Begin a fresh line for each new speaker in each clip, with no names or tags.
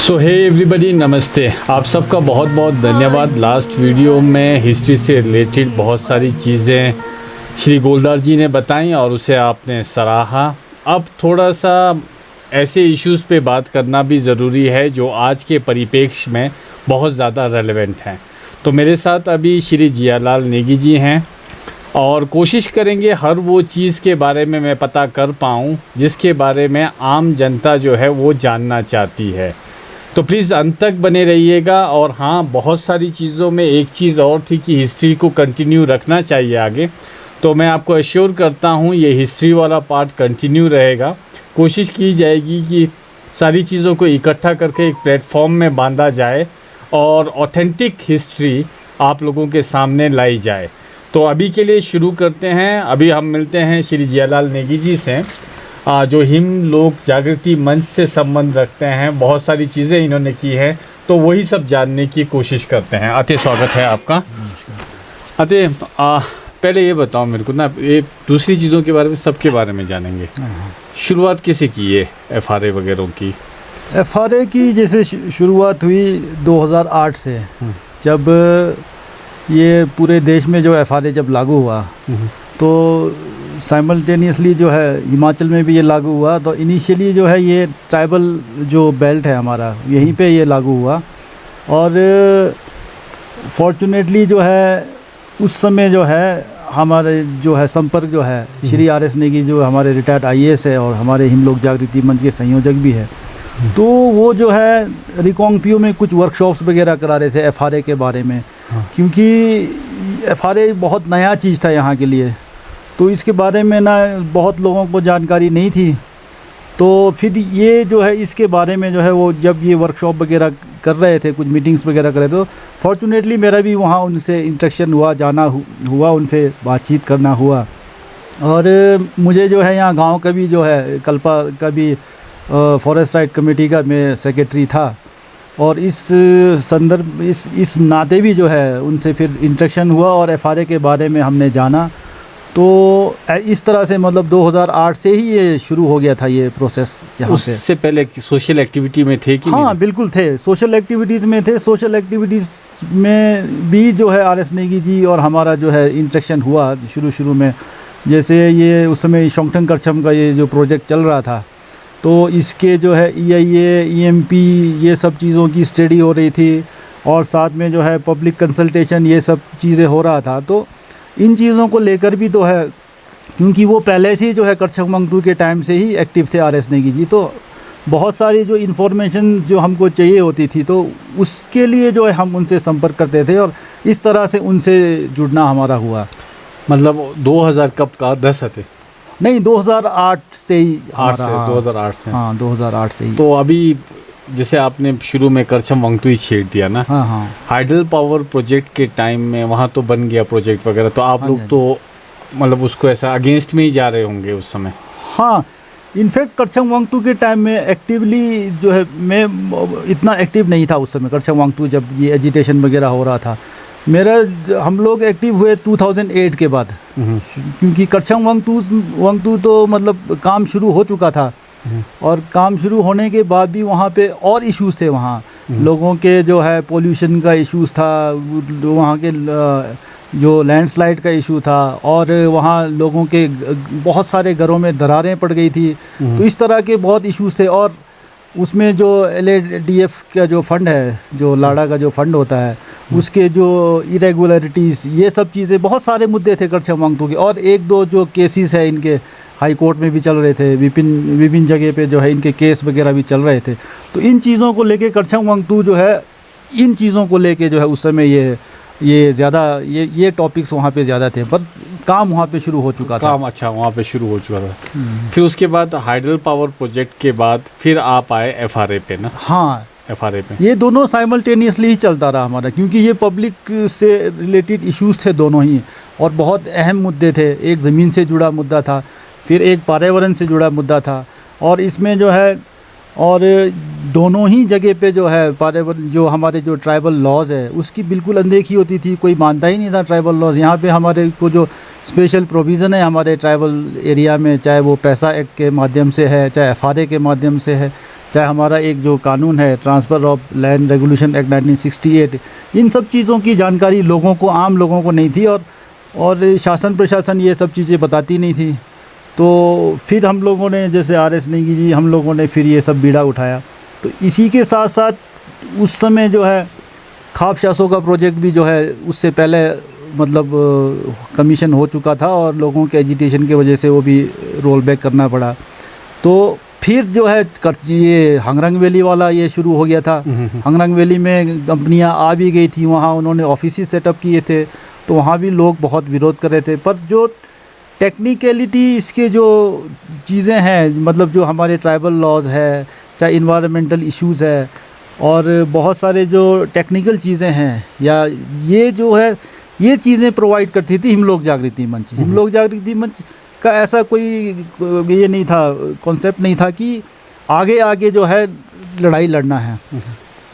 सो hey everybody, नमस्ते। आप सबका बहुत बहुत धन्यवाद। लास्ट वीडियो में हिस्ट्री से रिलेटेड बहुत सारी चीज़ें श्री गोलदार जी ने बताई और उसे आपने सराहा। अब थोड़ा सा ऐसे इश्यूज़ पे बात करना भी ज़रूरी है जो आज के परिप्रेक्ष्य में बहुत ज़्यादा रेलेवेंट हैं। तो मेरे साथ अभी श्री जियालाल नेगी जी हैं और कोशिश करेंगे हर वो चीज़ के बारे में मैं पता कर पाऊँ जिसके बारे में आम जनता जो है वो जानना चाहती है। तो प्लीज़ अंत तक बने रहिएगा। और हाँ, बहुत सारी चीज़ों में एक चीज़ और थी कि हिस्ट्री को कंटिन्यू रखना चाहिए आगे, तो मैं आपको अश्योर करता हूँ ये हिस्ट्री वाला पार्ट कंटिन्यू रहेगा। कोशिश की जाएगी कि सारी चीज़ों को इकट्ठा करके एक प्लेटफॉर्म में बांधा जाए और ऑथेंटिक हिस्ट्री आप लोगों के सामने लाई जाए। तो अभी के लिए शुरू करते हैं। अभी हम मिलते हैं श्री जियालाल नेगी जी से, जो हिम लोक जागृति मंच से संबंध रखते हैं। बहुत सारी चीज़ें इन्होंने की हैं, तो वही सब जानने की कोशिश करते हैं। आते, स्वागत है आपका। आते, पहले ये बताओ मेरे को ना, ये दूसरी चीज़ों के बारे में, सबके बारे में जानेंगे। शुरुआत कैसे की है FRA वगैरह की?
FRA की जैसे शुरुआत हुई 2008 से, जब ये पूरे देश में जो FRA जब लागू हुआ तो साइमल्टेनियसली जो है हिमाचल में भी ये लागू हुआ। तो इनिशियली जो है ये ट्राइबल जो बेल्ट है हमारा, यहीं पे ये लागू हुआ। और फॉर्चुनेटली जो है उस समय जो है हमारे जो है संपर्क जो है श्री RS नेगी जो हमारे रिटायर्ड IAS है और हमारे हिम लोक जागृति मंच के संयोजक भी है, तो वो जो है रिकांगपिओ में कुछ वर्कशॉप्स वगैरह करा रहे थे FRA के बारे में। क्योंकि FRA बहुत नया चीज़ था यहाँ के लिए, तो इसके बारे में ना बहुत लोगों को जानकारी नहीं थी। तो फिर ये जो है इसके बारे में जो है वो जब ये वर्कशॉप वगैरह कर रहे थे, कुछ मीटिंग्स वगैरह कर रहे थे, तो फॉर्चुनेटली मेरा भी वहाँ उनसे इंटरेक्शन हुआ, जाना हुआ, उनसे बातचीत करना हुआ। और मुझे जो है यहाँ गांव का भी जो है कल्पा का भी फॉरेस्ट राइट कमेटी का मैं सेक्रेटरी था, और इस संदर्भ इस नाते भी जो है उनसे फिर इंटरेक्शन हुआ और FRA के बारे में हमने जाना। तो इस तरह से मतलब 2008 से ही ये शुरू हो गया था ये प्रोसेस यहाँ से।
उससे पहले सोशल एक्टिविटी में थे कि
हाँ
नहीं?
बिल्कुल थे, सोशल एक्टिविटीज़ में थे। सोशल एक्टिविटीज़ में भी जो है RS नेगी जी और हमारा जो है इंटरेक्शन हुआ शुरू में। जैसे ये उस समय शोंगथंग करछम का ये जो प्रोजेक्ट चल रहा था, तो इसके जो है EIA EMP ये सब चीज़ों की स्टडी हो रही थी, और साथ में जो है पब्लिक कंसल्टेशन ये सब चीज़ें हो रहा था। तो इन चीज़ों को लेकर भी तो है, क्योंकि वो पहले से ही जो है करछम वंगटू के टाइम से ही एक्टिव थे RS नेगी जी, तो बहुत सारी जो इन्फॉर्मेशन जो हमको चाहिए होती थी तो उसके लिए जो है हम उनसे संपर्क करते थे, और इस तरह से उनसे जुड़ना हमारा हुआ।
मतलब 2000 कब का 10 थे?
नहीं, 2008 से ही
2008 से।
हाँ 2008 से ही।
तो अभी जैसे आपने शुरू में करछम वंगटू ही छेड़ दिया ना,
हाँ
हाइडल पावर प्रोजेक्ट के टाइम में वहाँ तो बन गया प्रोजेक्ट वगैरह, तो आप लोग तो मतलब उसको ऐसा अगेंस्ट में ही जा रहे होंगे उस समय?
हाँ, इनफैक्ट करछम वंगटू के टाइम में एक्टिवली जो है मैं इतना एक्टिव नहीं था उस समय। करछम वंगटू जब ये एजिटेशन वगैरह हो रहा था, हम लोग एक्टिव हुए 2008 के बाद, क्योंकि करछम वंगटू तो मतलब काम शुरू हो चुका था, और काम शुरू होने के बाद भी वहाँ पे और इश्यूज़ थे। वहाँ लोगों के जो है पोल्यूशन का इश्यूज़ था, वहाँ के जो लैंडस्लाइड का इशू था, और वहाँ लोगों के बहुत सारे घरों में दरारें पड़ गई थी। तो इस तरह के बहुत इश्यूज़ थे, और उसमें जो LADF का जो फंड है, जो लाड़ा का जो फंड होता है, उसके जो इरेगुलरिटीज़ ये सब चीज़ें, बहुत सारे मुद्दे थे करछम वंगटू के। और एक दो जो केसेस है इनके हाई कोर्ट में भी चल रहे थे, विभिन्न जगह पे जो है इनके केस वगैरह भी चल रहे थे। तो इन चीज़ों को लेके करछम वंगटू जो है, इन चीज़ों को लेके जो है उस समय ये ज़्यादा ये टॉपिक्स वहाँ पे ज़्यादा थे, पर काम वहाँ पे शुरू हो चुका था।
काम अच्छा वहाँ पे शुरू हो चुका था। फिर उसके बाद हाइडल पावर प्रोजेक्ट के बाद फिर आप आए FRA पे ना?
हाँ,
FRA पे
ये दोनों साइमल्टेनियसली ही चलता रहा हमारा, क्योंकि ये पब्लिक से रिलेटेड इश्यूज़ थे दोनों ही, और बहुत अहम मुद्दे थे। एक ज़मीन से जुड़ा मुद्दा था, फिर एक पर्यावरण से जुड़ा मुद्दा था, और इसमें जो है और दोनों ही जगह पे जो है पर्यावरण, जो हमारे जो ट्राइबल लॉज है उसकी बिल्कुल अनदेखी होती थी। कोई मानता ही नहीं था ट्राइबल लॉज। यहाँ पे हमारे को जो स्पेशल प्रोविज़न है हमारे ट्राइबल एरिया में, चाहे वो पैसा एक्ट के माध्यम से है, चाहे FRA के माध्यम से है, चाहे हमारा एक जो कानून है transfer of land regulation act 1968, इन सब चीज़ों की जानकारी लोगों को, आम लोगों को नहीं थी, और शासन प्रशासन ये सब चीज़ें बताती नहीं थी। तो फिर हम लोगों ने, जैसे RS नेगी जी, हम लोगों ने फिर ये सब बीड़ा उठाया। तो इसी के साथ साथ उस समय जो है खाप शासों का प्रोजेक्ट भी जो है उससे पहले मतलब कमीशन हो चुका था, और लोगों के एजिटेशन की वजह से वो भी रोल बैक करना पड़ा। तो फिर जो है ये हंगरंग वैली वाला ये शुरू हो गया था। हंगरंग वैली में कंपनियां आ भी गई थी, वहाँ उन्होंने ऑफिस सेटअप किए थे, तो वहाँ भी लोग बहुत विरोध कर रहे थे। पर जो टेक्निकलिटी इसके जो चीज़ें हैं, मतलब जो हमारे ट्राइबल लॉज है, चाहे इन्वायरमेंटल इश्यूज़ है, और बहुत सारे जो टेक्निकल चीज़ें हैं, या ये जो है ये चीज़ें प्रोवाइड करती थी हिमलोक जागृति मंच। हिमलोक जागृति मंच का ऐसा कोई ये नहीं था, कॉन्सेप्ट नहीं था कि आगे आगे जो है लड़ाई लड़ना है।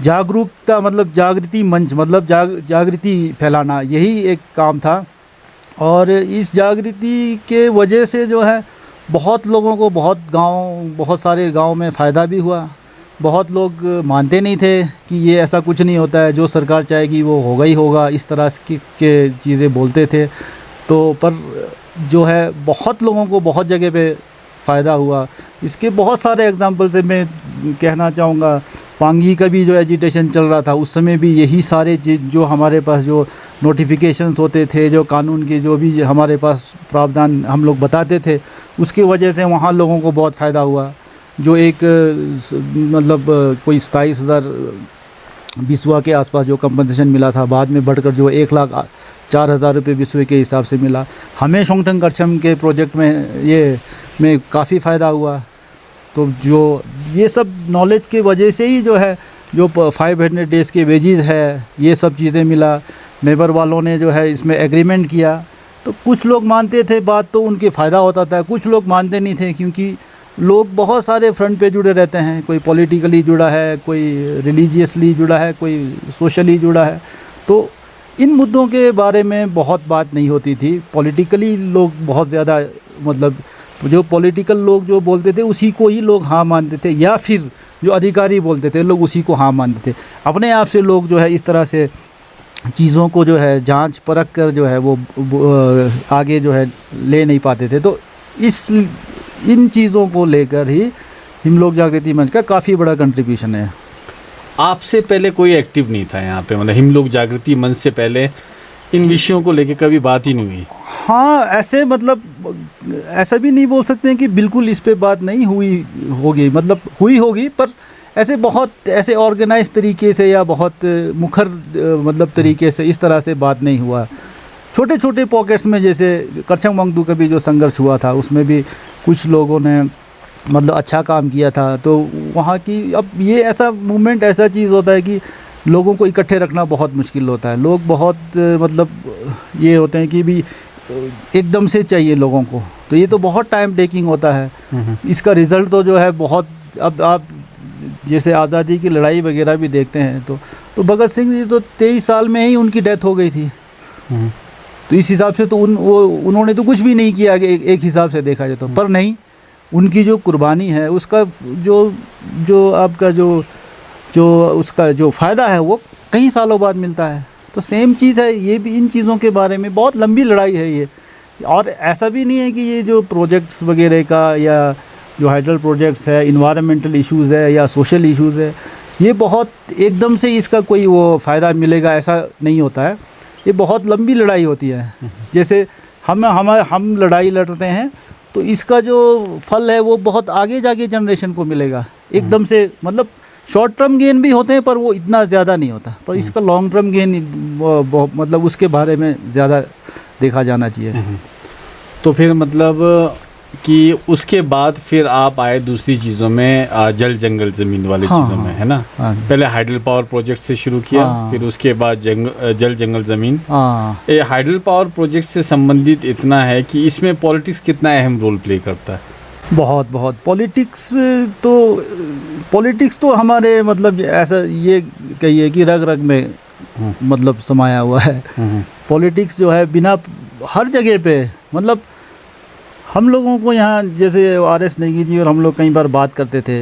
जागरूकता मतलब जागृति मंच मतलब जागृति फैलाना, यही एक काम था। और इस जागृति के वजह से जो है बहुत लोगों को, बहुत सारे गांव में फ़ायदा भी हुआ। बहुत लोग मानते नहीं थे कि ये ऐसा कुछ नहीं होता है, जो सरकार चाहेगी वो होगा ही होगा, इस तरह के चीज़ें बोलते थे। तो पर जो है बहुत लोगों को बहुत जगह पे फ़ायदा हुआ। इसके बहुत सारे एग्जांपल से मैं कहना चाहूँगा। पांगी का भी जो एजिटेशन चल रहा था, उस समय भी यही सारे चीज़ जो हमारे पास जो नोटिफिकेशंस होते थे, जो कानून के जो भी हमारे पास प्रावधान हम लोग बताते थे, उसकी वजह से वहाँ लोगों को बहुत फ़ायदा हुआ। जो एक मतलब कोई 27,000 बिस्वा के आसपास जो कंपनसेशन मिला था, बाद में बढ़कर जो 1,04,000 रुपये बिस्वे के हिसाब से मिला। हमें शोंगटंग करछम के प्रोजेक्ट में काफ़ी फ़ायदा हुआ। तो जो ये सब नॉलेज के वजह से ही जो है जो 500 डेज़ के वेजेस है, ये सब चीज़ें मिला। नेबर वालों ने जो है इसमें एग्रीमेंट किया। तो कुछ लोग मानते थे बात, तो उनके फ़ायदा होता था, कुछ लोग मानते नहीं थे, क्योंकि लोग बहुत सारे फ्रंट पे जुड़े रहते हैं। कोई पॉलिटिकली जुड़ा है, कोई रिलीजियसली जुड़ा है, कोई सोशली जुड़ा है। तो इन मुद्दों के बारे में बहुत बात नहीं होती थी। पॉलिटिकली लोग बहुत ज़्यादा, मतलब जो पॉलिटिकल लोग जो बोलते थे उसी को ही लोग हाँ मानते थे, या फिर जो अधिकारी बोलते थे लोग उसी को हाँ मानते थे। अपने आप से लोग जो है इस तरह से चीज़ों को जो है जांच परख कर जो है वो आगे जो है ले नहीं पाते थे। तो इन चीज़ों को लेकर ही हिमलोक जागृति मंच का काफ़ी बड़ा कंट्रीब्यूशन है।
आपसे पहले कोई एक्टिव नहीं था यहाँ पे, मतलब हिमलोक जागृति मंच से पहले इन विषयों को लेकर कभी बात ही नहीं हुई?
हाँ, ऐसे मतलब ऐसा भी नहीं बोल सकते हैं कि बिल्कुल इस पे बात नहीं हुई होगी, मतलब हुई होगी, पर ऐसे बहुत ऐसे ऑर्गेनाइज तरीके से या बहुत मुखर मतलब तरीके से इस तरह से बात नहीं हुआ। छोटे छोटे पॉकेट्स में, जैसे करछम वांगडू का भी जो संघर्ष हुआ था, उसमें भी कुछ लोगों ने मतलब अच्छा काम किया था। तो वहाँ की, अब ये ऐसा मूवमेंट ऐसा चीज़ होता है कि लोगों को इकट्ठे रखना बहुत मुश्किल होता है। लोग बहुत मतलब ये होते हैं कि भी एकदम से चाहिए लोगों को, तो ये तो बहुत टाइम टेकिंग होता है। इसका रिज़ल्ट तो जो है बहुत, अब आप जैसे आज़ादी की लड़ाई वगैरह भी देखते हैं तो भगत सिंह जी तो 23 साल में ही उनकी डेथ हो गई थी। तो इस हिसाब से तो उन्होंने तो कुछ भी नहीं किया एक हिसाब से देखा जाए तो। पर नहीं, उनकी जो कुर्बानी है उसका जो आपका जो उसका जो फ़ायदा है वो कई सालों बाद मिलता है। तो सेम चीज़ है ये भी, इन चीज़ों के बारे में बहुत लंबी लड़ाई है ये। और ऐसा भी नहीं है कि ये जो प्रोजेक्ट्स वगैरह का, या जो हाइडल प्रोजेक्ट्स है, इन्वायरमेंटल इश्यूज़ है या सोशल इश्यूज़ है, ये बहुत एकदम से इसका कोई वो फ़ायदा मिलेगा ऐसा नहीं होता है। ये बहुत लंबी लड़ाई होती है। जैसे हम लड़ाई लड़ते हैं तो इसका जो फल है वो बहुत आगे जाके जनरेशन को मिलेगा। एकदम से मतलब शॉर्ट टर्म गेन भी होते हैं पर वो इतना ज़्यादा नहीं होता, पर इसका लॉन्ग टर्म गेन मतलब उसके बारे में ज़्यादा देखा जाना चाहिए।
तो फिर मतलब कि उसके बाद फिर आप आए दूसरी चीज़ों में, जल जंगल ज़मीन वाली चीज़ों में, है ना? पहले हाइडल पावर प्रोजेक्ट से शुरू किया, फिर उसके बाद जल जंगल ज़मीन। ये हाइडल पावर प्रोजेक्ट से संबंधित इतना है कि इसमें पॉलिटिक्स कितना अहम रोल प्ले करता है?
बहुत पॉलिटिक्स तो हमारे मतलब ऐसा ये कहिए कि रग रग में मतलब समाया हुआ है। पॉलिटिक्स जो है बिना हर जगह पे, मतलब हम लोगों को यहाँ जैसे RS नेगी जी और हम लोग कई बार बात करते थे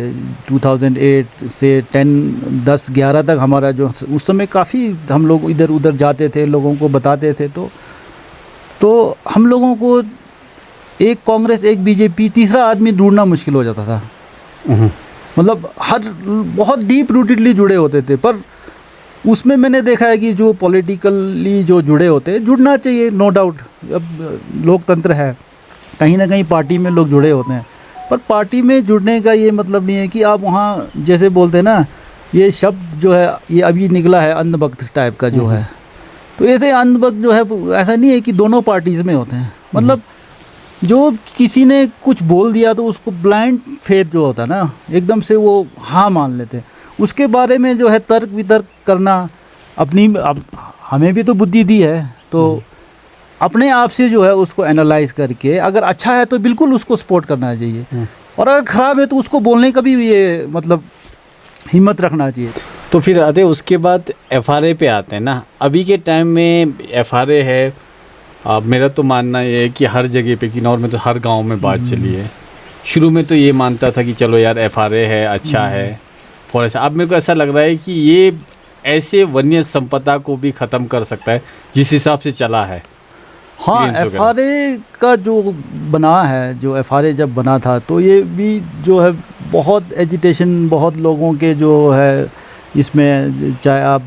2008 से 10-11 तक हमारा जो उस समय काफ़ी हम लोग इधर उधर जाते थे, लोगों को बताते थे, तो हम लोगों को एक कांग्रेस एक बीजेपी तीसरा आदमी ढूंढना मुश्किल हो जाता था। मतलब हर बहुत डीप रूटेडली जुड़े होते थे, पर उसमें मैंने देखा है कि जो पॉलिटिकली जो जुड़े होते हैं, जुड़ना चाहिए, नो डाउट, अब लोकतंत्र है, कहीं ना कहीं पार्टी में लोग जुड़े होते हैं, पर पार्टी में जुड़ने का ये मतलब नहीं है कि आप वहाँ जैसे बोलते हैं ना, ये शब्द जो है ये अभी निकला है अंधभक्त टाइप का जो है, तो ऐसे अंधभक्त जो है ऐसा नहीं है कि दोनों पार्टीज़ में होते हैं। मतलब जो किसी ने कुछ बोल दिया तो उसको ब्लाइंड फेथ जो होता है ना, एकदम से वो हाँ मान लेते हैं, उसके बारे में जो है तर्क वितर्क करना, अब हमें भी तो बुद्धि दी है, तो अपने आप से जो है उसको एनालाइज करके अगर अच्छा है तो बिल्कुल उसको सपोर्ट करना चाहिए, और अगर ख़राब है तो उसको बोलने का भी ये मतलब हिम्मत रखना चाहिए।
तो फिर आते उसके बाद FRA पे आते हैं ना। अभी के टाइम में FRA है, मेरा तो मानना ये है कि हर जगह पे, किन्नौर में तो हर गांव में बात चली है। शुरू में तो ये मानता था कि चलो यार FRA है, अच्छा है फॉरेस्ट। अब मेरे को ऐसा लग रहा है कि ये ऐसे वन्य संपदा को भी ख़त्म कर सकता है जिस हिसाब से चला है।
हाँ, FRA का जो बना है, जो FRA जब बना था तो ये भी जो है बहुत एजिटेशन, बहुत लोगों के जो है इसमें, चाहे आप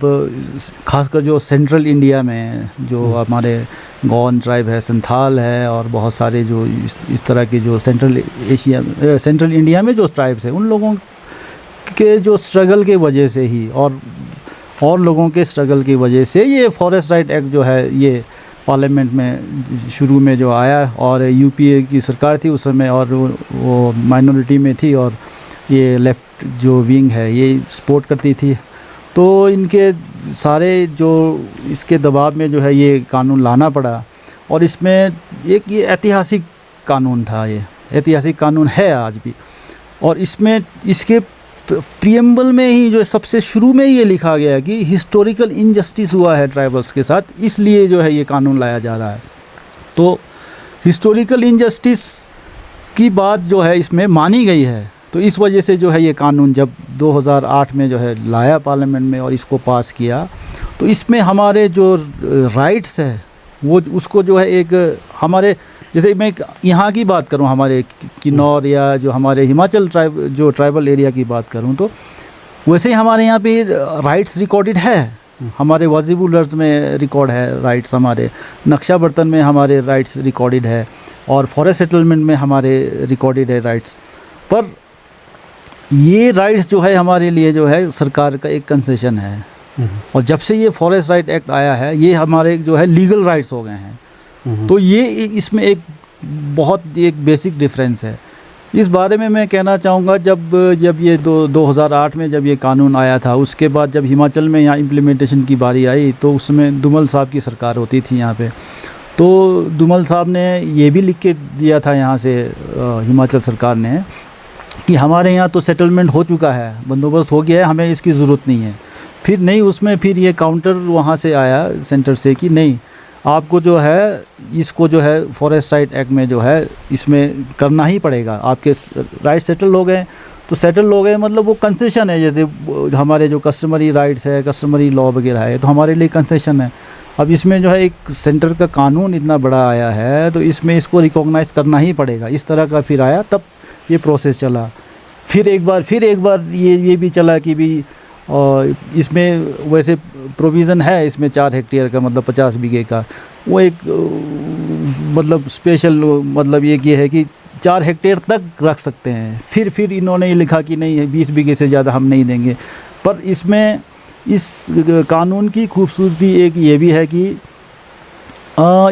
खासकर जो सेंट्रल इंडिया में जो हमारे गौंड ट्राइब है, संथाल है, और बहुत सारे जो इस तरह के जो सेंट्रल इंडिया में जो ट्राइब्स हैं, उन लोगों के जो स्ट्रगल के वजह से ही और लोगों के स्ट्रगल की वजह से ये फॉरेस्ट राइट एक्ट जो है ये पार्लियामेंट में शुरू में जो आया, और UPA की सरकार थी उस समय, और वो माइनॉरिटी में थी, और ये लेफ़्ट जो विंग है ये सपोर्ट करती थी, तो इनके सारे जो इसके दबाव में जो है ये कानून लाना पड़ा। और इसमें एक ये ऐतिहासिक कानून था, ये ऐतिहासिक कानून है आज भी, और इसमें इसके प्रियम्बल में ही जो सबसे शुरू में ही ये लिखा गया है कि हिस्टोरिकल इनजस्टिस हुआ है ट्राइबल्स के साथ, इसलिए जो है ये कानून लाया जा रहा है। तो हिस्टोरिकल इनजस्टिस की बात जो है इसमें मानी गई है, तो इस वजह से जो है ये कानून जब 2008 में जो है लाया पार्लियामेंट में और इसको पास किया, तो इसमें हमारे जो राइट्स है वो उसको जो है एक हमारे, जैसे मैं यहाँ की बात करूँ, हमारे किन्नौर या जो हमारे हिमाचल ट्राइबल एरिया की बात करूँ, तो वैसे ही हमारे यहाँ पे राइट्स रिकॉर्डेड है, हमारे वाजिबुल अर्ज़ में रिकॉर्ड है राइट्स, हमारे नक्शा बर्तन में हमारे राइट्स रिकॉर्डेड है, और फॉरेस्ट सेटलमेंट में हमारे रिकॉर्डेड है राइट्स। पर ये राइट्स जो है हमारे लिए जो है सरकार का एक कंसेशन है, और जब से ये फॉरेस्ट राइट एक्ट आया है ये हमारे जो है लीगल राइट्स हो गए हैं। तो ये इसमें एक बहुत एक बेसिक डिफरेंस है। इस बारे में मैं कहना चाहूँगा, जब ये 2008 में जब ये कानून आया था, उसके बाद जब हिमाचल में यहाँ इम्प्लीमेंटेशन की बारी आई, तो उसमें दुमल साहब की सरकार होती थी यहाँ पे, तो दुमल साहब ने ये भी लिख के दिया था यहाँ से हिमाचल सरकार ने कि हमारे यहाँ तो सेटलमेंट हो चुका है, बंदोबस्त हो गया है, हमें इसकी ज़रूरत नहीं है। फिर नहीं, उसमें फिर ये काउंटर वहाँ से आया सेंटर से कि नहीं, आपको जो है इसको जो है फॉरेस्ट राइट एक्ट में जो है इसमें करना ही पड़ेगा, आपके राइट सेटल हो गए, तो सेटल हो गए मतलब वो कंसेशन है, जैसे हमारे जो कस्टमरी राइट्स है, कस्टमरी लॉ वगैरह है, तो हमारे लिए कंसेशन है। अब इसमें जो है एक सेंटर का कानून इतना बड़ा आया है, तो इसमें इसको रिकॉग्नाइज़ करना ही पड़ेगा, इस तरह का फिर आया, तब ये प्रोसेस चला। फिर एक बार ये भी चला कि भी और इसमें वैसे प्रोविज़न है इसमें 4 हेक्टेयर का, मतलब 50 बीघे का, वो एक मतलब स्पेशल मतलब ये है कि 4 हेक्टेयर तक रख सकते हैं। फिर इन्होंने ये लिखा कि नहीं, 20 बीघे से ज़्यादा हम नहीं देंगे। पर इसमें इस कानून की खूबसूरती एक ये भी है कि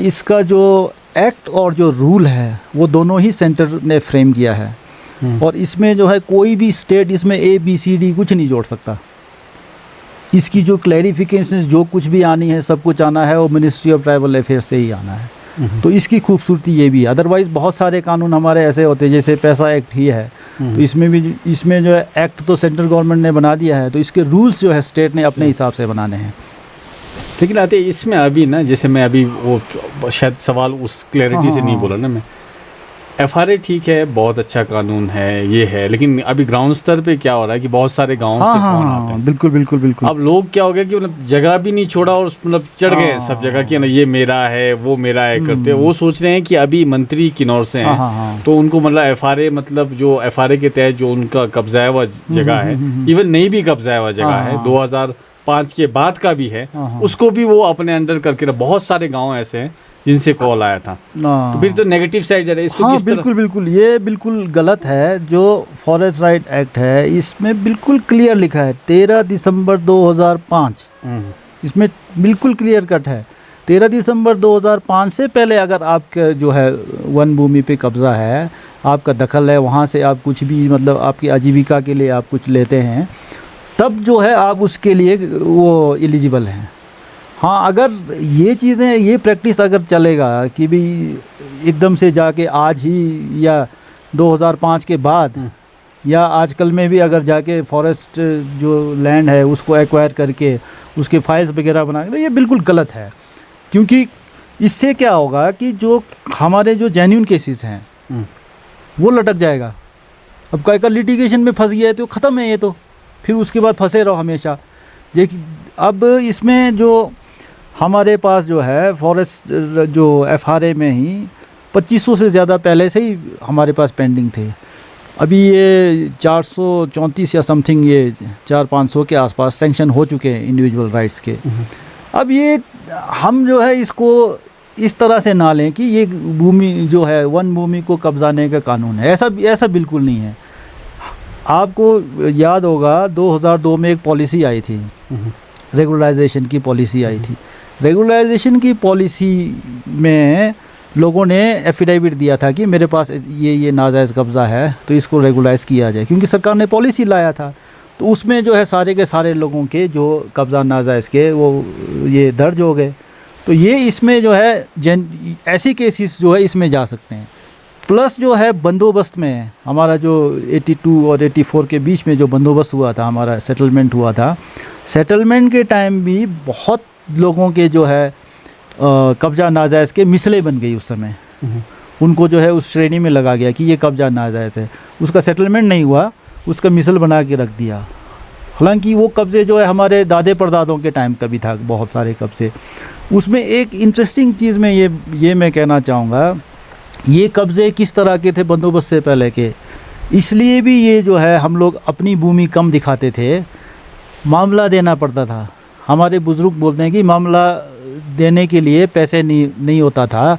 इसका जो एक्ट और जो रूल है वो दोनों ही सेंटर ने फ्रेम किया है, और इसमें जो है कोई भी स्टेट इसमें ABCD कुछ नहीं जोड़ सकता। इसकी जो क्लैरिफिकेशन जो कुछ भी आनी है, सब कुछ आना है वो मिनिस्ट्री ऑफ ट्राइबल अफेयर्स से ही आना है। तो इसकी खूबसूरती ये भी है। अदरवाइज़ बहुत सारे कानून हमारे ऐसे होते हैं, जैसे पैसा एक्ट ही है, तो इसमें जो है एक्ट तो सेंट्रल गवर्नमेंट ने बना दिया है, तो इसके रूल्स जो है स्टेट ने अपने हिसाब से बनाने हैं।
लेकिन आते इसमें अभी ना, जैसे मैं अभी वो शायद सवाल उस क्लैरिटी से नहीं बोला ना मैं, FRA ठीक है, बहुत अच्छा कानून है, ये है, लेकिन अभी ग्राउंड स्तर पे क्या हो रहा है कि बहुत सारे गांवों से फोन आते हैं।
बिल्कुल बिल्कुल बिल्कुल।
अब लोग क्या हो गया कि मतलब जगह भी नहीं छोड़ा और मतलब चढ़ गए सब जगह कि ना ये मेरा है वो मेरा है करते, वो सोच रहे हैं कि अभी मंत्री किन्नौर से हैं तो उनको मतलब FRA, मतलब जो FRA के तहत जो उनका कब्जा है वह जगह है, इवन नहीं भी कब्जा है वह जगह है 2005 के बाद का भी है, उसको भी वो अपने अंडर करके, बहुत सारे गाँव ऐसे हैं जिनसे कॉल आया था। तो फिर तो नेगेटिव साइड जा रहा है इसको।
हाँ बिल्कुल बिल्कुल, ये बिल्कुल गलत है। जो फॉरेस्ट राइट एक्ट है इसमें बिल्कुल क्लियर लिखा है 13 दिसंबर 2005, इसमें बिल्कुल क्लियर कट है 13 दिसंबर 2005 से पहले अगर आपका जो है वन भूमि पे कब्ज़ा है, आपका दखल है, वहाँ से आप कुछ भी मतलब आपकी आजीविका के लिए आप कुछ लेते हैं, तब जो है आप उसके लिए वो एलिजिबल हैं। हाँ, अगर ये चीज़ें, ये प्रैक्टिस अगर चलेगा कि भी एकदम से जाके आज ही या 2005 के बाद या आजकल में भी अगर जाके फॉरेस्ट जो लैंड है उसको एक्वायर करके उसके फाइल्स वगैरह बना, तो ये बिल्कुल गलत है। क्योंकि इससे क्या होगा कि जो हमारे जो जेन्युइन केसेस हैं वो लटक जाएगा। अब का लिटिगेशन में फंस गया है तो ख़त्म है ये, तो फिर उसके बाद फंसे रहो हमेशा। अब इसमें जो हमारे पास जो है फॉरेस्ट जो FRA में ही 2500 से ज़्यादा पहले से ही हमारे पास पेंडिंग थे। अभी ये 434 या समथिंग, ये 400-500 के आसपास सेंक्शन हो चुके हैं इंडिविजुअल राइट्स के। अब ये हम जो है इसको इस तरह से ना लें कि ये भूमि जो है वन भूमि को कब्जाने का कानून है, ऐसा बिल्कुल नहीं है। आपको याद होगा 2002 में एक पॉलिसी आई थी, रेगुलराइजेशन की पॉलिसी आई थी। रेगुलराइजेशन की पॉलिसी में लोगों ने एफिडेविट दिया था कि मेरे पास ये नाजायज़ कब्ज़ा है तो इसको रेगुलाइज़ किया जाए, क्योंकि सरकार ने पॉलिसी लाया था। तो उसमें जो है सारे के सारे लोगों के जो कब्ज़ा नाजायज़ के वो ये दर्ज हो गए। तो ये इसमें जो है ऐसी केसेस जो है इसमें जा सकते हैं। प्लस जो है बंदोबस्त में हमारा जो 82 और 84 के बीच में जो बंदोबस्त हुआ था, हमारा सेटलमेंट हुआ था, सेटलमेंट के टाइम भी बहुत लोगों के जो है कब्ज़ा नाजायज़ के मिसले बन गई उस समय। उनको जो है उस श्रेणी में लगा गया कि ये कब्ज़ा नाजायज़ है, उसका सेटलमेंट नहीं हुआ, उसका मिसल बना के रख दिया। हालांकि वो कब्ज़े जो है हमारे दादे परदादों के टाइम का भी था, बहुत सारे कब्ज़े। उसमें एक इंटरेस्टिंग चीज़ में ये मैं कहना चाहूँगा, ये कब्ज़े किस तरह के थे बंदोबस्त से पहले के, इसलिए भी ये जो है हम लोग अपनी भूमि कम दिखाते थे, मामला देना पड़ता था। हमारे बुज़ुर्ग बोलते हैं कि मामला देने के लिए पैसे नहीं होता था,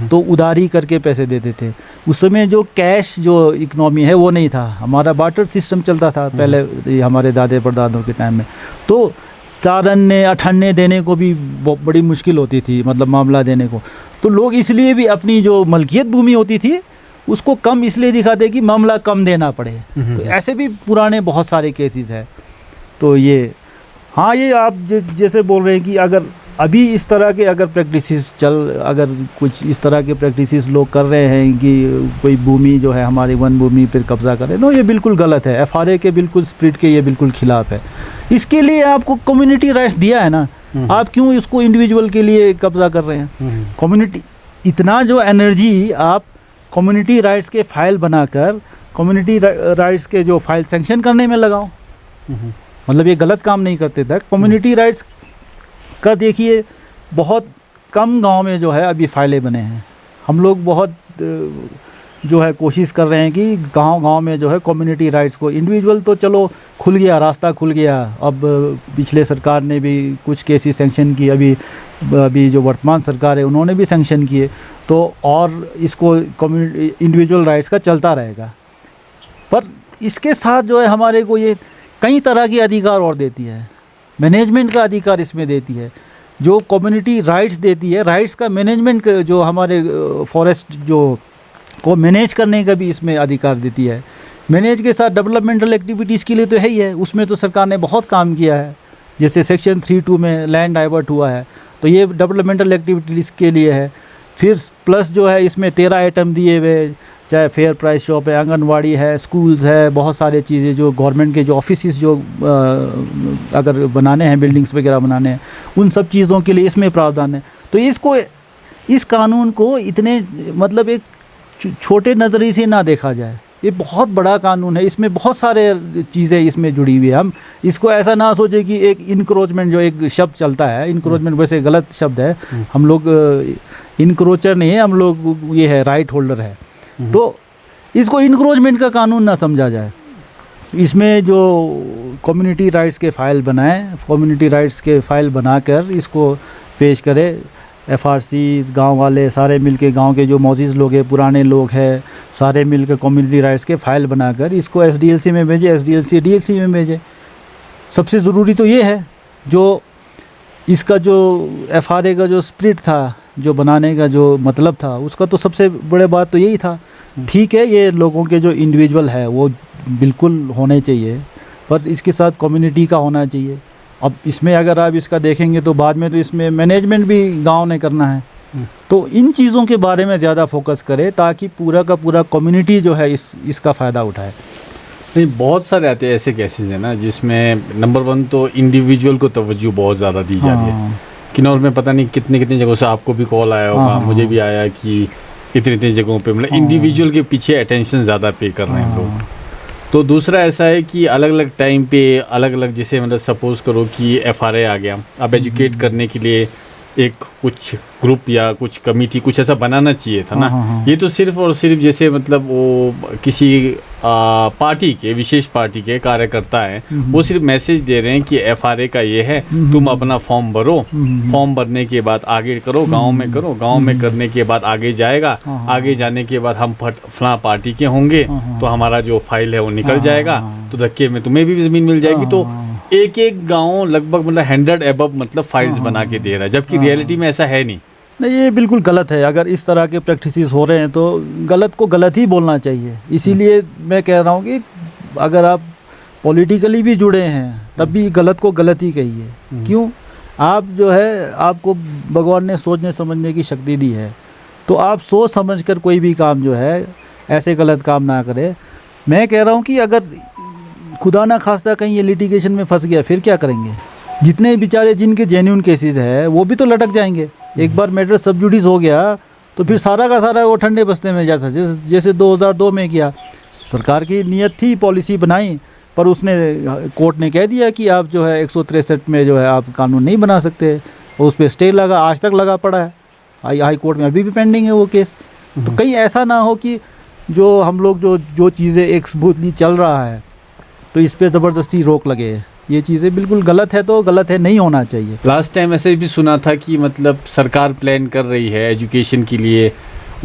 तो उधारी करके पैसे देते थे। उस समय जो कैश जो इकनॉमी है वो नहीं था, हमारा बार्टर सिस्टम चलता था पहले हमारे दादे परदादों के टाइम में। तो 4 अन्ने 8 अन्ने देने को भी बड़ी मुश्किल होती थी, मतलब मामला देने को। तो लोग इसलिए भी अपनी जो मलकियत भूमि होती थी उसको कम इसलिए दिखाते कि मामला कम देना पड़े। तो ऐसे भी पुराने बहुत सारे केसेस हैं। तो ये हाँ, ये आप जैसे बोल रहे हैं कि अगर अभी इस तरह के अगर प्रैक्टिसेस अगर कुछ इस तरह के प्रैक्टिसेस लोग कर रहे हैं कि कोई भूमि जो है हमारी वन भूमि पर कब्ज़ा करे, तो ये बिल्कुल गलत है। FRA के बिल्कुल स्पिरिट के ये बिल्कुल खिलाफ है। इसके लिए आपको कम्युनिटी राइट्स दिया है ना, आप क्यों इसको इंडिविजुअल के लिए कब्ज़ा कर रहे हैं? कम्युनिटी इतना जो एनर्जी आप कम्युनिटी राइट्स के फाइल बनाकर कम्युनिटी राइट्स के जो फाइल सेंक्शन करने में लगाओ, मतलब ये गलत काम नहीं करते थे। कम्युनिटी राइट्स का देखिए बहुत कम गांव में जो है अभी फाइलें बने हैं। हम लोग बहुत जो है कोशिश कर रहे हैं कि गांव में जो है कम्युनिटी राइट्स को, इंडिविजुअल तो चलो खुल गया, रास्ता खुल गया। अब पिछले सरकार ने भी कुछ केसेस सेंक्शन किए, अभी जो वर्तमान सरकार है उन्होंने भी सेंक्शन किए, तो और इसको इंडिविजुअल राइट्स का चलता रहेगा। पर इसके साथ जो है हमारे को ये कई तरह के अधिकार और देती है। मैनेजमेंट का अधिकार इसमें देती है, जो कम्युनिटी राइट्स देती है, राइट्स का मैनेजमेंट जो हमारे फॉरेस्ट जो को मैनेज करने का भी इसमें अधिकार देती है। मैनेज के साथ डेवलपमेंटल एक्टिविटीज़ के लिए तो है ही है, उसमें तो सरकार ने बहुत काम किया है। जैसे सेक्शन 3(2) में लैंड डाइवर्ट हुआ है, तो ये डेवलपमेंटल एक्टिविटीज़ के लिए है। फिर प्लस जो है इसमें 13 आइटम दिए हुए, चाहे फेयर प्राइस शॉप है, आंगनवाड़ी है, स्कूल्स है, बहुत सारे चीज़ें जो गवर्नमेंट के जो ऑफिसेस जो अगर बनाने हैं, बिल्डिंग्स वगैरह बनाने हैं, उन सब चीज़ों के लिए इसमें प्रावधान है। तो इस कानून को इतने मतलब एक छोटे नज़रिए से ना देखा जाए। ये बहुत बड़ा कानून है, इसमें बहुत सारे चीज़ें इसमें जुड़ी हुई है। हम इसको ऐसा ना सोचे कि एक इनक्रोचमेंट जो एक शब्द चलता है, इनक्रोचमेंट वैसे गलत शब्द है। हम लोग इनक्रोचर नहीं है, हम लोग ये है राइट होल्डर है। तो इसको इनक्रोचमेंट का कानून ना समझा जाए। इसमें जो कम्युनिटी राइट्स के फ़ाइल बनाएं, कम्युनिटी राइट्स के फ़ाइल बनाकर इसको पेश करें। एफआरसी गांव वाले सारे मिलके, गांव के जो मौजूद लोग हैं, पुराने लोग हैं, सारे मिलकर कम्युनिटी राइट्स के फ़ाइल बनाकर इसको एसडीएलसी में भेजें, एसडीएलसी डीएलसी में भेजें। सबसे ज़रूरी तो ये है, जो इसका जो एफआरए का जो स्पिरिट था, जो बनाने का जो मतलब था, उसका तो सबसे बड़े बात तो यही था। ठीक है, ये लोगों के जो इंडिविजुअल है वो बिल्कुल होने चाहिए, पर इसके साथ कम्युनिटी का होना चाहिए। अब इसमें अगर आप इसका देखेंगे तो बाद में तो इसमें मैनेजमेंट भी गांव ने करना है। तो इन चीज़ों के बारे में ज़्यादा फोकस करें ताकि पूरा का पूरा कम्युनिटी जो है इसका फ़ायदा उठाए।
नहीं, बहुत सारे आते हैं ऐसे केसेस हैं ना जिसमें नंबर 1 तो इंडिविजुअल को तवज्जो बहुत ज़्यादा दी जा रही है। किन्नौर में पता नहीं कितनी कितनी जगहों से आपको भी कॉल आया होगा, मुझे भी आया कि इतनी इतनी जगहों पे मतलब इंडिविजुअल के पीछे अटेंशन ज़्यादा पे कर रहे हैं लोग। तो दूसरा ऐसा है कि अलग अलग टाइम पे अलग अलग, जैसे मतलब सपोज़ करो कि एफआरए आ गया, अब एजुकेट करने के लिए एक कुछ ग्रुप या कुछ कमेटी कुछ ऐसा बनाना चाहिए था ना। ये तो सिर्फ और सिर्फ जैसे मतलब वो किसी पार्टी के, विशेष पार्टी के कार्यकर्ता हैं, वो सिर्फ मैसेज दे रहे हैं कि एफआरए का ये है, तुम अपना फॉर्म भरो, फॉर्म भरने के बाद आगे करो, गांव में करो, गांव में करने के बाद आगे जाएगा, आगे जाने के बाद हम फलां पार्टी के होंगे तो हमारा जो फाइल है वो निकल जाएगा, तो धक्के में तुम्हें भी ज़मीन मिल जाएगी। तो एक एक गांव लगभग मतलब 100 अबव मतलब फाइल्स बना के दे रहा है, जबकि रियलिटी में ऐसा है नहीं।
ये बिल्कुल गलत है। अगर इस तरह के प्रैक्टिसेस हो रहे हैं तो गलत को गलत ही बोलना चाहिए। इसीलिए मैं कह रहा हूँ कि अगर आप पॉलिटिकली भी जुड़े हैं तब भी गलत को गलत ही कहिए। क्यों? आप जो है, आपको भगवान ने सोचने समझने की शक्ति दी है, तो आप सोच समझ कर कोई भी काम जो है ऐसे गलत काम ना करें। मैं कह रहा हूँ कि अगर खुदा ना खास्ता कहीं ये लिटिगेशन में फंस गया फिर क्या करेंगे? जितने बेचारे जिनके जेन्युइन केसेस है वो भी तो लटक जाएंगे। एक बार मैटर सब जुडिस हो गया तो फिर सारा का सारा वो ठंडे बस्ते में जा सकता, जैसे 2002 में किया। सरकार की नीयत थी, पॉलिसी बनाई, पर उसने कोर्ट ने कह दिया कि आप जो है 163 में जो है आप कानून नहीं बना सकते, और उस पर स्टे लगा, आज तक लगा पड़ा है, हाई कोर्ट में अभी भी पेंडिंग है वो केस। तो कहीं ऐसा ना हो कि जो हम लोग जो चीज़ें एक स्मूथली चल रहा है तो इस पर ज़बरदस्ती रोक लगे। ये चीज़ें बिल्कुल गलत है, तो गलत है, नहीं होना चाहिए।
लास्ट टाइम ऐसे भी सुना था कि मतलब सरकार प्लान कर रही है एजुकेशन के लिए,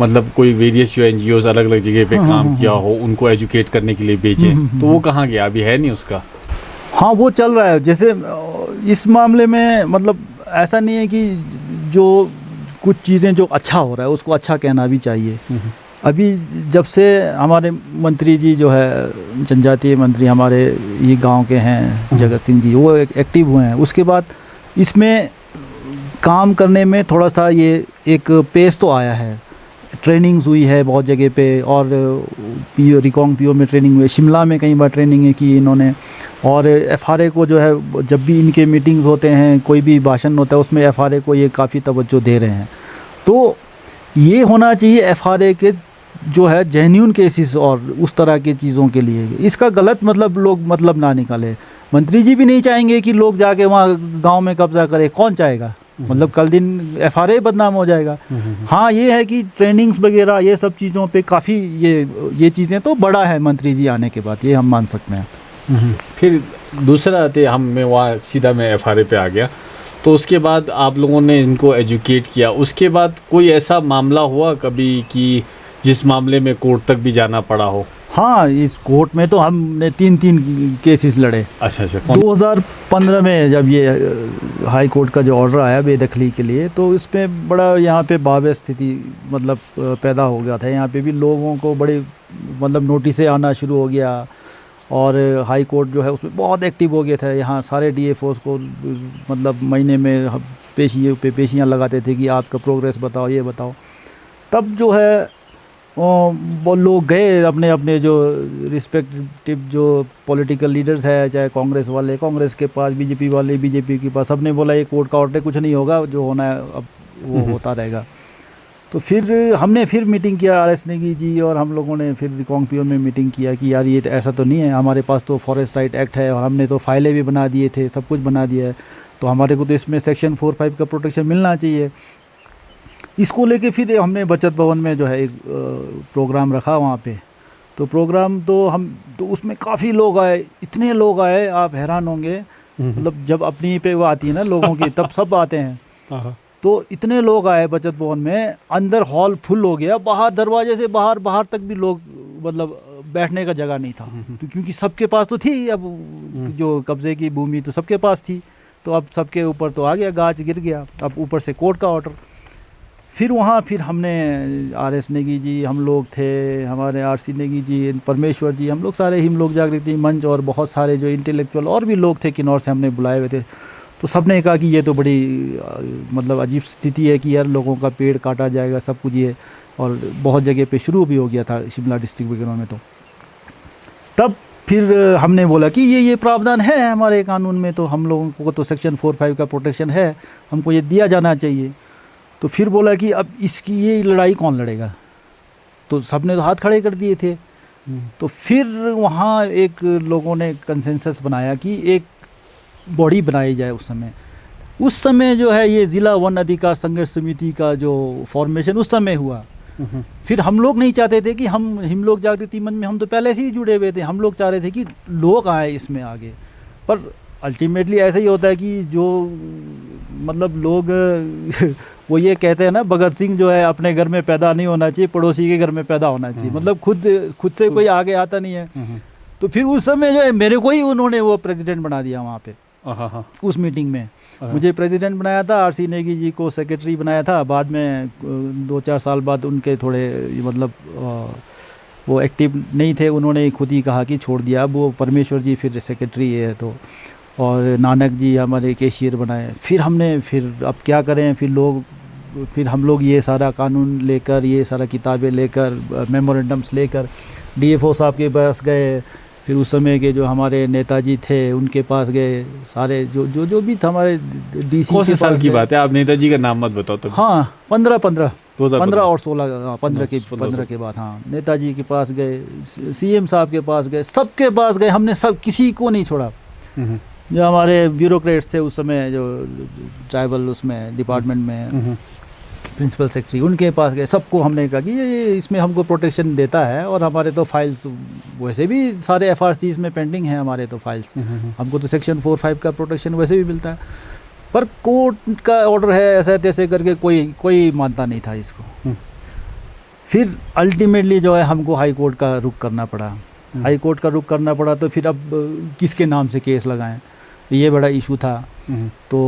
मतलब कोई वेरियस जो एनजीओज अलग अलग जगह पे काम किया हो उनको एजुकेट करने के लिए भेजे, तो वो कहाँ गया? अभी है नहीं उसका।
हाँ, वो चल रहा है। जैसे इस मामले में मतलब ऐसा नहीं है कि जो कुछ चीज़ें जो अच्छा हो रहा है उसको अच्छा कहना भी चाहिए। अभी जब से हमारे मंत्री जी जो है जनजातीय मंत्री हमारे ये गांव के हैं जगत सिंह जी, वो एक्टिव हुए हैं, उसके बाद इसमें काम करने में थोड़ा सा ये एक पेस तो आया है। ट्रेनिंग्स हुई है बहुत जगह पे, और पीओ रिकॉन्ग पीओ में ट्रेनिंग हुई, शिमला में कई बार ट्रेनिंग की इन्होंने, और एफआरए को जो है जब भी इनके मीटिंग्स होते हैं, कोई भी भाषण होता है उसमें एफआरए को ये काफ़ी तवज्जो दे रहे हैं। तो ये होना चाहिए एफआरए के जो है जेन्युइन केसेस और उस तरह की चीज़ों के लिए। इसका गलत मतलब लोग मतलब ना निकाले। मंत्री जी भी नहीं चाहेंगे कि लोग जाके वहाँ गांव में कब्जा करें, कौन चाहेगा? मतलब कल दिन एफआरए बदनाम हो जाएगा। हाँ, ये है कि ट्रेनिंग्स वगैरह ये सब चीज़ों पे काफ़ी ये चीज़ें तो बड़ा है मंत्री जी आने के बाद, ये हम मान सकते हैं।
फिर दूसरा आते मैं वहाँ सीधा मैं एफआरए पे आ गया, तो उसके बाद आप लोगों ने इनको एजुकेट किया, उसके बाद कोई ऐसा मामला हुआ कभी कि जिस मामले में कोर्ट तक भी जाना पड़ा हो?
हाँ, इस कोर्ट में तो हमने 3 केसेस लड़े।
अच्छा।
2015 में जब ये हाई कोर्ट का जो ऑर्डर आया बेदखली के लिए, तो इसमें बड़ा यहाँ पे भाव्य स्थिति मतलब पैदा हो गया था। यहाँ पे भी लोगों को बड़े मतलब नोटिस आना शुरू हो गया, और हाई कोर्ट जो है उसमें बहुत एक्टिव हो गया था। यहाँ सारे डीएफओस को मतलब महीने में पेशियाँ लगाते थे कि आपका प्रोग्रेस बताओ, ये बताओ। तब जो है वो लोग गए अपने अपने जो रिस्पेक्टिव जो पॉलिटिकल लीडर्स है, चाहे कांग्रेस वाले कांग्रेस के पास, बीजेपी वाले बीजेपी के पास, सबने बोला ये कोर्ट का ऑर्डर कुछ नहीं होगा, जो होना है अब वो होता रहेगा। तो फिर हमने फिर मीटिंग किया RS नेगी जी और हम लोगों ने फिर रिकांगपिओ में मीटिंग किया कि यार ये तो ऐसा तो नहीं है, हमारे पास तो फॉरेस्ट राइट एक्ट है और हमने तो फाइलें भी बना दिए थे, सब कुछ बना दिया है, तो हमारे को तो इसमें सेक्शन 4-5 का प्रोटेक्शन मिलना चाहिए। इसको लेके फिर हमने बचत भवन में जो है एक प्रोग्राम रखा वहाँ पे। तो प्रोग्राम तो उसमें काफ़ी लोग आए, इतने लोग आए आप हैरान होंगे। मतलब जब अपनी पे वो आती है ना लोगों की तब सब आते हैं। तो इतने लोग आए बचत भवन में, अंदर हॉल फुल हो गया, बाहर दरवाजे से बाहर तक भी लोग, मतलब बैठने का जगह नहीं था। तो क्योंकि सबके पास तो थी, अब जो कब्जे की भूमि तो सबके पास थी, तो अब सबके ऊपर तो आ गया, गाज गिर गया, अब ऊपर से कोर्ट का ऑर्डर। फिर हमने RS नेगी जी, हम लोग थे, हमारे RC नेगी जी, परमेश्वर जी, हम लोग सारे हिम लोक जागृति मंच और बहुत सारे जो इंटेलेक्चुअल और भी लोग थे किन्नौर से हमने बुलाए हुए थे। तो सब ने कहा कि ये तो बड़ी मतलब अजीब स्थिति है कि यार लोगों का पेड़ काटा जाएगा, सब कुछ ये, और बहुत जगह पे शुरू भी हो गया था शिमला डिस्ट्रिक्ट वगैरह में। तो तब फिर हमने बोला कि ये प्रावधान है हमारे कानून में, तो हम लोगों को तो सेक्शन 4-5 का प्रोटेक्शन है, हमको ये दिया जाना चाहिए। तो फिर बोला कि अब इसकी ये लड़ाई कौन लड़ेगा, तो सबने तो हाथ खड़े कर दिए थे। तो फिर वहाँ एक लोगों ने कंसेंसस बनाया कि एक बॉडी बनाई जाए। उस समय जो है ये ज़िला वन अधिकार संघर्ष समिति का जो फॉर्मेशन उस समय हुआ। फिर हम लोग नहीं चाहते थे कि हम हिमलोक जागृति मंच में, हम तो पहले से ही जुड़े हुए थे, हम लोग चाह रहे थे कि लोग आए इसमें आगे। पर अल्टीमेटली ऐसा ही होता है कि जो मतलब लोग वो ये कहते हैं ना, भगत सिंह जो है अपने घर में पैदा नहीं होना चाहिए, पड़ोसी के घर में पैदा होना चाहिए। मतलब खुद से कोई आगे आता नहीं है। तो फिर उस समय जो है मेरे को ही उन्होंने वो प्रेसिडेंट बना दिया वहाँ पे। उस मीटिंग में मुझे प्रेसिडेंट बनाया था, RC नेगी जी को सेक्रेटरी बनाया था। बाद में 2-4 साल बाद उनके थोड़े मतलब वो एक्टिव नहीं थे, उन्होंने खुद ही कहा कि छोड़ दिया। अब वो परमेश्वर जी फिर सेक्रेटरी है, तो और नानक जी हमारे कैशियर बनाए। फिर अब क्या करें, फिर हम लोग ये सारा कानून लेकर, ये सारा किताबें लेकर, मेमोरेंडम्स लेकर DFO साहब के पास गए। फिर उस समय के जो हमारे नेताजी थे उनके पास गए, सारे जो भी था हमारे DC।
कौन से साल की बात है, आप नेताजी का नाम मत बताओ तो।
हाँ 15 और 16, 15 के बाद। हाँ नेताजी के पास गए, CM साहब के पास गए, सबके पास गए हमने, सब किसी को नहीं छोड़ा। जो हमारे ब्यूरोक्रेट्स थे उस समय, जो ट्राइबल उसमें डिपार्टमेंट में प्रिंसिपल सेक्रेटरी, उनके पास गए, सबको हमने कहा कि ये इसमें हमको प्रोटेक्शन देता है। और हमारे तो फाइल्स वैसे भी सारे FRCs में पेंडिंग है हमारे तो फाइल्स, हमको तो सेक्शन 4-5 का प्रोटेक्शन वैसे भी मिलता है। पर कोर्ट का ऑर्डर है ऐसे तैसे करके कोई मानता नहीं था इसको। फिर अल्टीमेटली जो है हमको हाई कोर्ट का रुख करना पड़ा। तो फिर अब किसके नाम से केस लगाएं, ये बड़ा इशू था। तो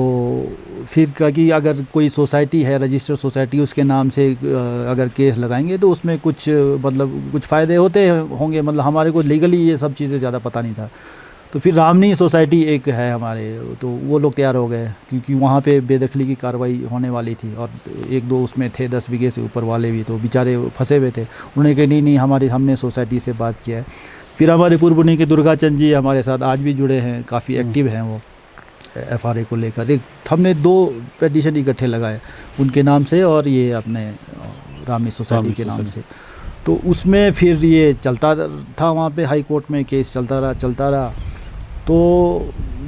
फिर कहा कि अगर कोई सोसाइटी है, रजिस्टर्ड सोसाइटी, उसके नाम से अगर केस लगाएंगे तो उसमें कुछ फ़ायदे होंगे। मतलब हमारे को लीगली ये सब चीज़ें ज़्यादा पता नहीं था। तो फिर रामनी सोसाइटी एक है हमारे, तो वो लोग तैयार हो गए, क्योंकि वहाँ पे बेदखली की कार्रवाई होने वाली थी और 1-2 उसमें थे 10 बीघे से ऊपर वाले भी, तो बेचारे फंसे हुए थे। उन्होंने कहा नहीं हमने सोसाइटी से बात किया है। फिर हमारे पूर्वनी के दुर्गा चंद जी हमारे साथ आज भी जुड़े हैं, काफ़ी एक्टिव हैं वो FRA को लेकर। हमने 2 पेटिशन इकट्ठे लगाए उनके नाम से और ये अपने रामनी सोसाइटी के नाम से। तो उसमें फिर ये चलता था, वहाँ पे हाई कोर्ट में केस चलता रहा। तो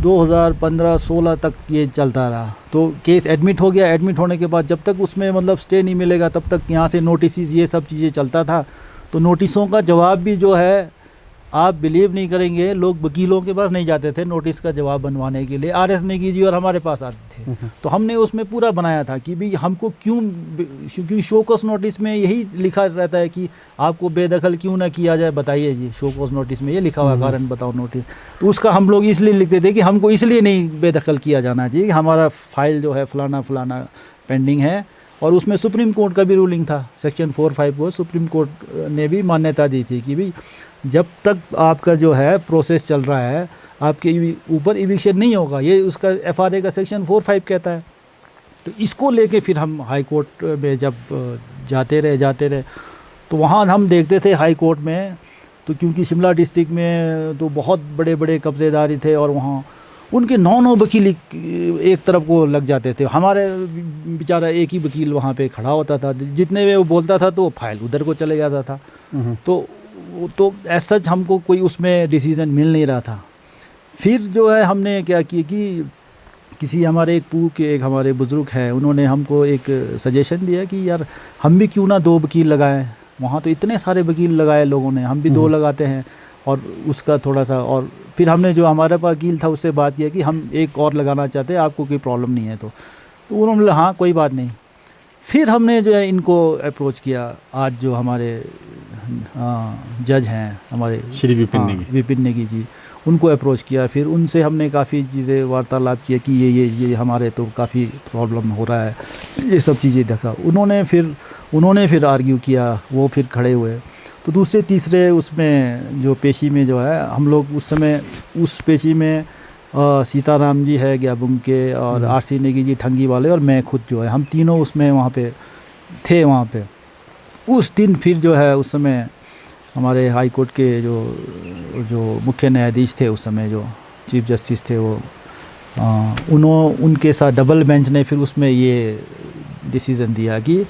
2015-16 तक ये चलता रहा। तो केस एडमिट हो गया। एडमिट होने के बाद जब तक उसमें मतलब स्टे नहीं मिलेगा तब तक यहाँ से नोटिस ये सब चीज़ें चलता था। तो नोटिसों का जवाब भी जो है, आप बिलीव नहीं करेंगे, लोग वकीलों के पास नहीं जाते थे नोटिस का जवाब बनवाने के लिए, RS नेगी जी और हमारे पास आते थे। तो हमने उसमें पूरा बनाया था कि भाई हमको क्योंकि शोकॉस नोटिस में यही लिखा रहता है कि आपको बेदखल क्यों ना किया जाए, बताइए जी। शोकॉस नोटिस में ये लिखा हुआ कारण बताओ नोटिस। तो उसका हम लोग इसलिए लिखते थे कि हमको इसलिए नहीं बेदखल किया जाना चाहिए कि हमारा फाइल जो है फलाना पेंडिंग है। और उसमें सुप्रीम कोर्ट का भी रूलिंग था, सेक्शन 4-5 को सुप्रीम कोर्ट ने भी मान्यता दी थी कि भाई जब तक आपका जो है प्रोसेस चल रहा है, आपके ऊपर इविक्शन नहीं होगा, ये उसका FRA का सेक्शन 4-5 कहता है। तो इसको लेके फिर हम हाई कोर्ट में जब जाते रहे तो वहाँ हम देखते थे हाई कोर्ट में, तो क्योंकि शिमला डिस्ट्रिक्ट में तो बहुत बड़े कब्ज़ेदारी थे और वहाँ उनके 9 वकील एक तरफ को लग जाते थे। हमारे बेचारा एक ही वकील वहाँ पे खड़ा होता था, जितने में वो बोलता था तो वो फाइल उधर को चले जाता था। तो एज सच हमको कोई उसमें डिसीज़न मिल नहीं रहा था। फिर जो है हमने क्या किया कि किसी हमारे एक हमारे बुज़ुर्ग हैं, उन्होंने हमको एक सजेशन दिया कि यार हम भी क्यों ना 2 वकील लगाएं। वहाँ तो इतने सारे वकील लगाए लोगों ने, हम भी 2 लगाते हैं और उसका थोड़ा सा। और फिर हमने जो हमारा वकील था उससे बात किया कि हम एक और लगाना चाहते हैं, आपको कोई प्रॉब्लम नहीं है तो उन्होंने बोला हाँ कोई बात नहीं। फिर हमने जो है इनको अप्रोच किया। आज जो हमारे जज हैं हमारे
श्री विपिन
नेगी जी, उनको अप्रोच किया। फिर उनसे हमने काफ़ी चीज़ें वार्तालाप किया कि ये हमारे तो काफ़ी प्रॉब्लम हो रहा है, ये सब चीज़ें देखा। उन्होंने फिर आर्ग्यू किया, वो फिर खड़े हुए। तो दूसरे तीसरे उसमें जो पेशी में जो है हम लोग उस समय उस पेशी में सीताराम जी है ग्याबुंग के, और आरसी नेगी जी ठंगी वाले, और मैं खुद जो है, हम तीनों उसमें वहाँ पे थे। वहाँ पे उस दिन फिर जो है उस समय हमारे हाई कोर्ट के जो मुख्य न्यायाधीश थे उस समय, जो चीफ जस्टिस थे, वो उनके साथ डबल बेंच ने फिर उसमें ये डिसीज़न दिया कि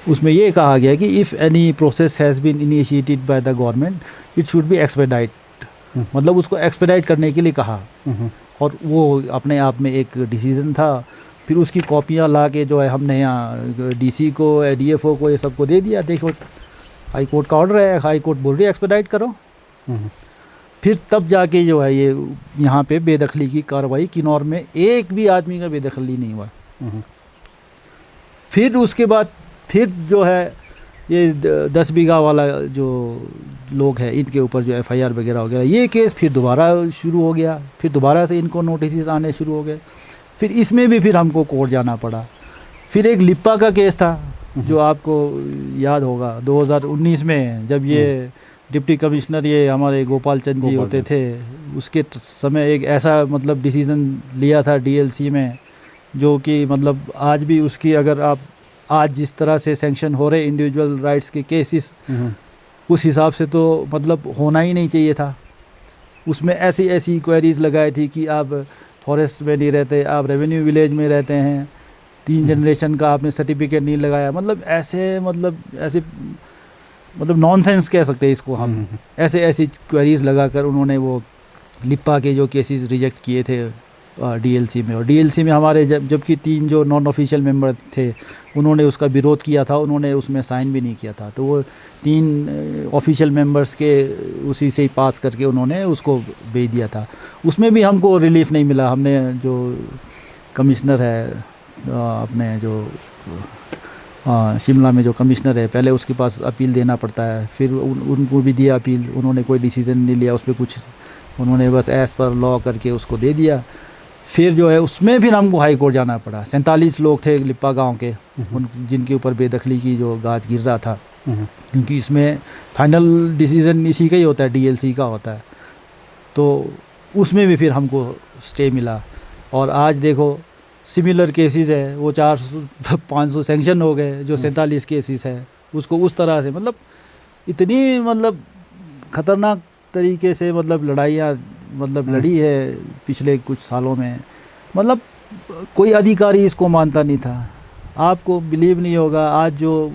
उसमें ये कहा गया कि if any process has been initiated by the government it should be expedite. मतलब उसको एक्सपेडाइट करने के लिए कहा, और वो अपने आप में एक डिसीज़न था। फिर उसकी कॉपियाँ ला के जो है हमने यहाँ डीसी को, डीएफओ को, ये सबको दे दिया। देखो हाई कोर्ट का ऑर्डर है, हाई कोर्ट बोल रही है एक्सपेडाइट करो। फिर तब जाके जो है ये यहाँ पे बेदखली की कार्रवाई, किन्नौर में एक भी आदमी का बेदखली नहीं हुआ। फिर उसके बाद फिर जो है ये 10 बीघा वाला जो लोग हैं इनके ऊपर जो एफआईआर वगैरह हो गया, ये केस फिर दोबारा शुरू हो गया। फिर दोबारा से इनको नोटिस आने शुरू हो गए। फिर इसमें भी फिर हमको कोर्ट जाना पड़ा। फिर एक लिप्पा का केस था जो आपको याद होगा 2019 में, जब ये डिप्टी कमिश्नर ये हमारे गोपाल चंद जी होते थे, उसके समय एक ऐसा मतलब डिसीज़न लिया था डीएलसी में, जो कि मतलब आज भी उसकी, अगर आप आज जिस तरह से सैंक्शन हो रहे इंडिविजुअल राइट्स के केसेस, उस हिसाब से तो मतलब होना ही नहीं चाहिए था। उसमें ऐसी क्वेरीज लगाई थी कि आप फॉरेस्ट में नहीं रहते, आप रेवेन्यू विलेज में रहते हैं, 3 जनरेशन का आपने सर्टिफिकेट नहीं लगाया। मतलब ऐसे नॉनसेंस कह सकते हैं इसको हम। ऐसी क्वेरीज लगाकर उन्होंने वो लिप्पा के जो केसेस रिजेक्ट किए थे डीएलसी में। और डीएलसी में हमारे जबकि 3 जो नॉन ऑफिशियल मेंबर थे उन्होंने उसका विरोध किया था, उन्होंने उसमें साइन भी नहीं किया था। तो वो 3 ऑफिशियल मेंबर्स के उसी से ही पास करके उन्होंने उसको भेज दिया था। उसमें भी हमको रिलीफ नहीं मिला। हमने जो कमिश्नर है अपने जो शिमला में जो कमिश्नर है, पहले उसके पास अपील देना पड़ता है। फिर उनको भी दिया अपील, उन्होंने कोई डिसीज़न नहीं लिया उस पर कुछ, उन्होंने बस एज़ पर लॉ करके उसको दे दिया। फिर जो है उसमें फिर हमको हाई कोर्ट जाना पड़ा। 47 लोग थे लिप्पा गांव के, जिनके ऊपर बेदखली की जो गाज गिर रहा था, क्योंकि इसमें फाइनल डिसीज़न इसी का ही होता है, डीएलसी का होता है। तो उसमें भी फिर हमको स्टे मिला। और आज देखो सिमिलर केसेस है, वो 400-500 सैंक्शन हो गए। जो 47 केसेस है उसको उस तरह से मतलब इतनी मतलब ख़तरनाक तरीके से मतलब लड़ाइयाँ मतलब लड़ी है पिछले कुछ सालों में। मतलब कोई अधिकारी इसको मानता नहीं था। आपको बिलीव नहीं होगा, आज जो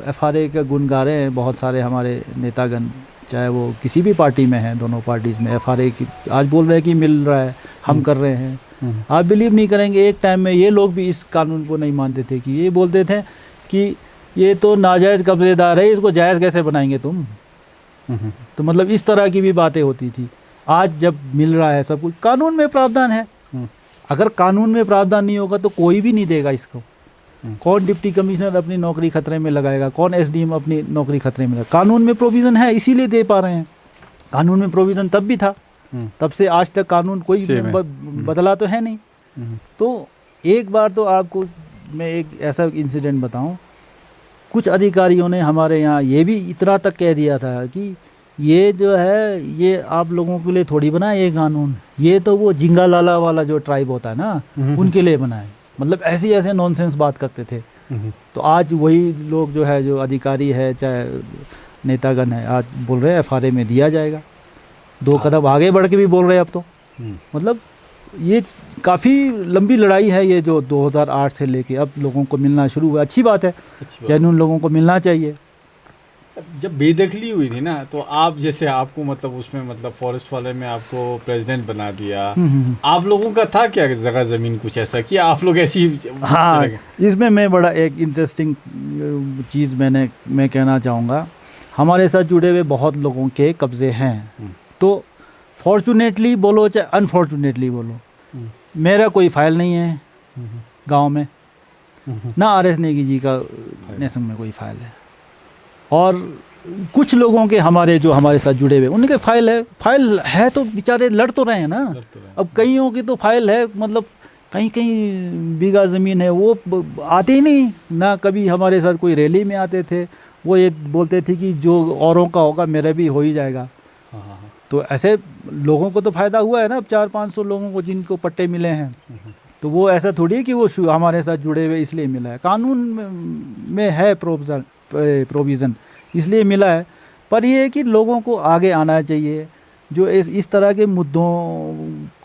एफआरए का गुण गा रहे हैं बहुत सारे हमारे नेतागण, चाहे वो किसी भी पार्टी में हैं, दोनों पार्टीज़ में, एफआरए की आज बोल रहे हैं कि मिल रहा है, हम कर रहे हैं। आप बिलीव नहीं करेंगे, एक टाइम में ये लोग भी इस कानून को नहीं मानते थे। कि ये बोलते थे कि ये तो नाजायज़ कब्जेदार है, इसको जायज़ कैसे बनाएंगे तुम। तो मतलब इस तरह की भी बातें होती थी। आज जब मिल रहा है सब कुछ, कानून में प्रावधान है। अगर कानून में प्रावधान नहीं होगा तो कोई भी नहीं देगा इसको। कौन डिप्टी कमिश्नर अपनी नौकरी खतरे में लगाएगा, कौन एसडीएम अपनी नौकरी खतरे में लगाएगा। कानून में प्रोविज़न है, इसीलिए दे पा रहे हैं। कानून में प्रोविज़न तब भी था, तब से आज तक कानून कोई बदला तो है नहीं। तो एक बार तो आपको मैं एक ऐसा इंसिडेंट बताऊं, कुछ अधिकारियों ने हमारे यहाँ ये भी इतना तक कह दिया था कि ये जो है ये आप लोगों के लिए थोड़ी बना है ये कानून, ये तो वो जिंगा लाला वाला जो ट्राइब होता है ना उनके लिए बना है। मतलब ऐसे नॉनसेंस बात करते थे। तो आज वही लोग जो है, जो अधिकारी है चाहे नेतागण है, आज बोल रहे हैं एफआरए में दिया जाएगा। 2 कदम आगे बढ़ के भी बोल रहे हैं अब तो। मतलब ये काफ़ी लंबी लड़ाई है ये, जो 2008 से लेके अब लोगों को मिलना शुरू हुआ। अच्छी बात है, जेन्युइन लोगों को मिलना चाहिए।
जब बेदखली हुई थी ना, तो आप जैसे आपको मतलब उसमें मतलब फॉरेस्ट वाले में आपको प्रेसिडेंट बना दिया, आप लोगों का था क्या जगह ज़मीन कुछ ऐसा कि आप लोग ऐसी?
हाँ, इसमें मैं बड़ा एक इंटरेस्टिंग चीज़ मैं कहना चाहूँगा। हमारे साथ जुड़े हुए बहुत लोगों के कब्ज़े हैं, तो फॉर्चुनेटली बोलो चाहे अनफॉर्चुनेटली बोलो, मेरा कोई फाइल नहीं है गांव में, ना आर.एस. नेगी जी का नेसन में कोई फाइल है, और कुछ लोगों के हमारे जो हमारे साथ जुड़े हुए उनके फाइल है तो बेचारे लड़ तो रहे हैं ना। अब कईयों की तो फाइल है, मतलब कहीं कहीं बीघा ज़मीन है, वो आते ही नहीं ना। कभी हमारे साथ कोई रैली में आते थे, वो ये बोलते थे कि जो औरों का होगा मेरा भी हो ही जाएगा। तो ऐसे लोगों को तो फ़ायदा हुआ है ना, अब 400-500 लोगों को जिनको पट्टे मिले हैं, तो वो ऐसा थोड़ी है कि वो हमारे साथ जुड़े हुए इसलिए मिला है। कानून में है प्रोविज़न, इसलिए मिला है। पर ये है कि लोगों को आगे आना चाहिए, जो इस तरह के मुद्दों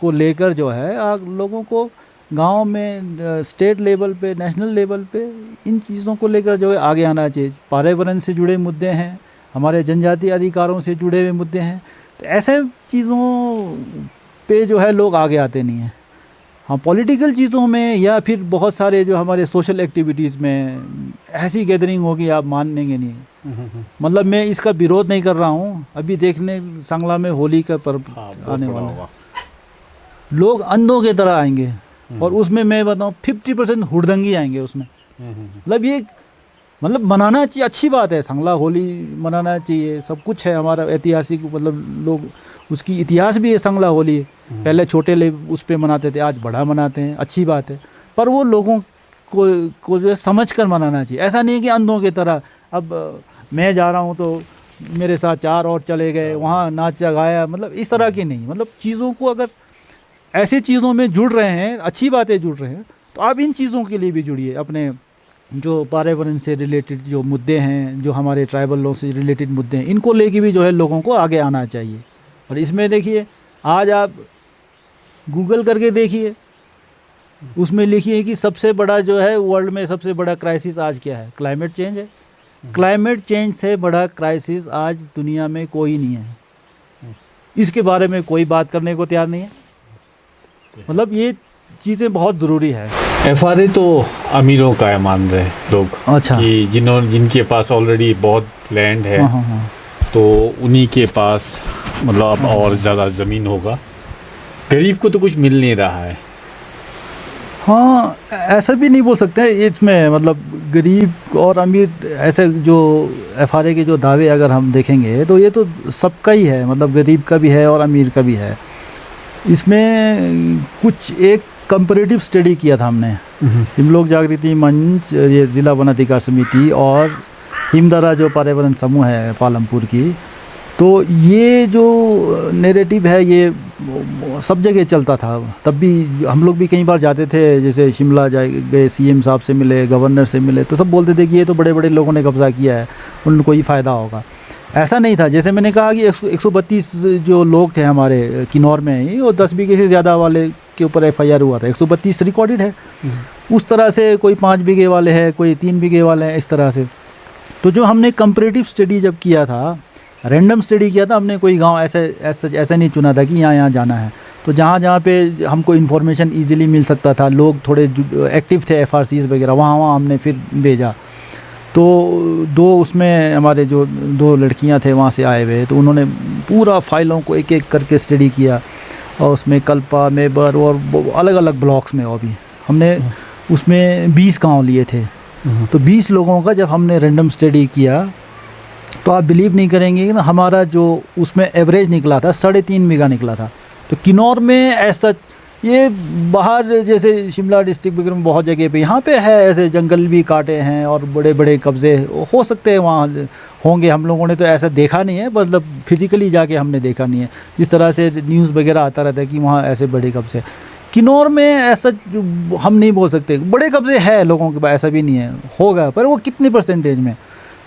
को लेकर जो है लोगों को गांव में स्टेट लेवल पे, नेशनल लेवल पे इन चीज़ों को लेकर जो है आगे आना चाहिए। पर्यावरण से जुड़े मुद्दे हैं, हमारे जनजातीय अधिकारों से जुड़े हुए मुद्दे हैं, तो ऐसे चीज़ों पे जो है लोग आगे आते नहीं हैं। हाँ, पॉलिटिकल चीज़ों में या फिर बहुत सारे जो हमारे सोशल एक्टिविटीज़ में ऐसी गैदरिंग होगी, आप मानेंगे नहीं। मतलब मैं इसका विरोध नहीं कर रहा हूँ। अभी देखने सांगला में होली का पर्व आने वाला है, लोग अंधों की तरह आएंगे, और उसमें मैं बताऊँ 50% हुड़दंगी आएंगे उसमें। मतलब ये मतलब मनाना चाहिए, अच्छी बात है, सांगला होली मनाना चाहिए, सब कुछ है हमारा ऐतिहासिक, मतलब लोग उसकी इतिहास भी है। सांगला होली पहले छोटे उस पे मनाते थे, आज बड़ा मनाते हैं, अच्छी बात है। पर वो लोगों को जो है समझ कर मनाना चाहिए। ऐसा नहीं है कि अंधों की तरह अब मैं जा रहा हूँ तो मेरे साथ 4 और चले गए, वहाँ नाचा गाया, मतलब इस तरह की नहीं। मतलब चीज़ों को अगर ऐसी चीज़ों में जुड़ रहे हैं, अच्छी बातें जुड़ रहे हैं, तो आप इन चीज़ों के लिए भी जुड़िए। अपने जो पर्यावरण से रिलेटेड जो मुद्दे हैं, जो हमारे ट्राइबल लॉ से रिलेटेड मुद्दे हैं, इनको लेके भी जो है लोगों को आगे आना चाहिए। और इसमें देखिए, आज आप गूगल करके देखिए, उसमें लिखिए कि सबसे बड़ा जो है वर्ल्ड में सबसे बड़ा क्राइसिस आज क्या है, क्लाइमेट चेंज है। क्लाइमेट चेंज से बड़ा क्राइसिस आज दुनिया में कोई नहीं है, इसके बारे में कोई बात करने को तैयार नहीं है। मतलब ये चीज़ें बहुत ज़रूरी है।
एफआरए तो अमीरों का है मान रहे लोग,
अच्छा,
कि जिनके पास ऑलरेडी बहुत लैंड है, तो उन्हीं के पास मतलब अब और ज़्यादा ज़मीन होगा, गरीब को तो कुछ मिल नहीं रहा है।
हाँ, ऐसा भी नहीं बोल सकते इसमें, मतलब गरीब और अमीर ऐसे जो एफआरए के जो दावे अगर हम देखेंगे तो ये तो सबका ही है, मतलब गरीब का भी है और अमीर का भी है। इसमें कुछ एक कंपैरेटिव स्टडी किया था हमने, हिमलोक जागृति मंच, ये ज़िला वन अधिकार समिति और हिमदरा जो पर्यावरण समूह है पालमपुर की, तो ये जो नैरेटिव है ये सब जगह चलता था। तब भी हम लोग भी कई बार जाते थे, जैसे शिमला गए, सीएम साहब से मिले, गवर्नर से मिले, तो सब बोलते थे कि ये तो बड़े बड़े लोगों ने कब्ज़ा किया है, उनको ही फ़ायदा होगा। ऐसा नहीं था। जैसे मैंने कहा कि 132 जो लोग थे हमारे किन्नौर में ही, और 10 बीघे से ज़्यादा वाले के ऊपर एफआईआर हुआ था, 132 रिकॉर्डेड है। उस तरह से कोई 5 बीघे वाले हैं, कोई 3 बीघे वाले हैं, इस तरह से। तो जो हमने कंपैरेटिव स्टडी जब किया था, रैंडम स्टडी किया था हमने, कोई गांव ऐसा नहीं चुना था कि यहाँ जाना है, तो जहाँ पे हमको इन्फॉर्मेशन इजीली मिल सकता था, लोग थोड़े एक्टिव थे एफआरसीज़ वगैरह, वहाँ हमने फिर भेजा। तो 2 उसमें हमारे जो 2 लड़कियाँ थे वहाँ से आए हुए, तो उन्होंने पूरा फाइलों को एक एक करके स्टडी किया, और उसमें कल्पा, मेबर और अलग अलग ब्लॉक्स में, और भी हमने उसमें 20 गाँव लिए थे। तो 20 लोगों का जब हमने रैंडम स्टडी किया, तो आप बिलीव नहीं करेंगे कि ना, हमारा जो उसमें एवरेज निकला था 3.5 बीघा निकला था। तो किन्नौर में ऐसा, ये बाहर जैसे शिमला डिस्ट्रिक्ट वगैरह में बहुत जगह पे यहाँ पे है, ऐसे जंगल भी काटे हैं और बड़े बड़े कब्ज़े हो सकते हैं वहाँ होंगे, हम लोगों ने तो ऐसा देखा नहीं है, मतलब फिज़िकली जाके हमने देखा नहीं है। जिस तरह से न्यूज़ वगैरह आता रहता है कि वहाँ ऐसे बड़े कब्ज़े, किन्नौर में ऐसा हम नहीं बोल सकते। बड़े कब्ज़े हैं लोगों के पास, ऐसा भी नहीं है, होगा, पर वो कितने परसेंटेज में।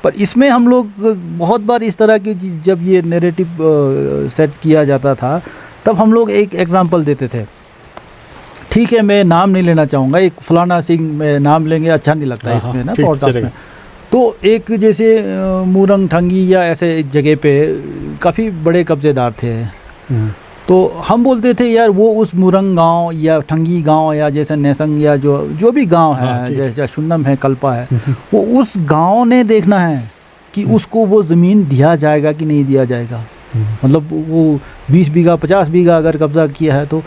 पर इसमें हम लोग बहुत बार इस तरह की, जब ये नैरेटिव सेट किया जाता था, तब हम लोग एक एग्ज़ाम्पल देते थे ठीक है, मैं नाम नहीं लेना चाहूँगा, एक फलाना सिंह में नाम लेंगे अच्छा नहीं लगता
हाँ,
इसमें ना
ठीक,
पॉडकास्ट
चलेगा।
में। तो एक जैसे मूरंग ठंगी या ऐसे जगह पे काफ़ी बड़े कब्जेदार थे, तो हम बोलते थे यार वो उस मुरंग गांव या ठंगी गांव या जैसे नेसंग या जो भी गांव है,
हाँ, ठीक।
जैसे शुन्नम है, कल्पा है, वो उस गांव ने देखना है कि उसको वो ज़मीन दिया जाएगा कि नहीं दिया जाएगा। मतलब वो 20 बीघा 50 बीघा अगर कब्ज़ा किया है तो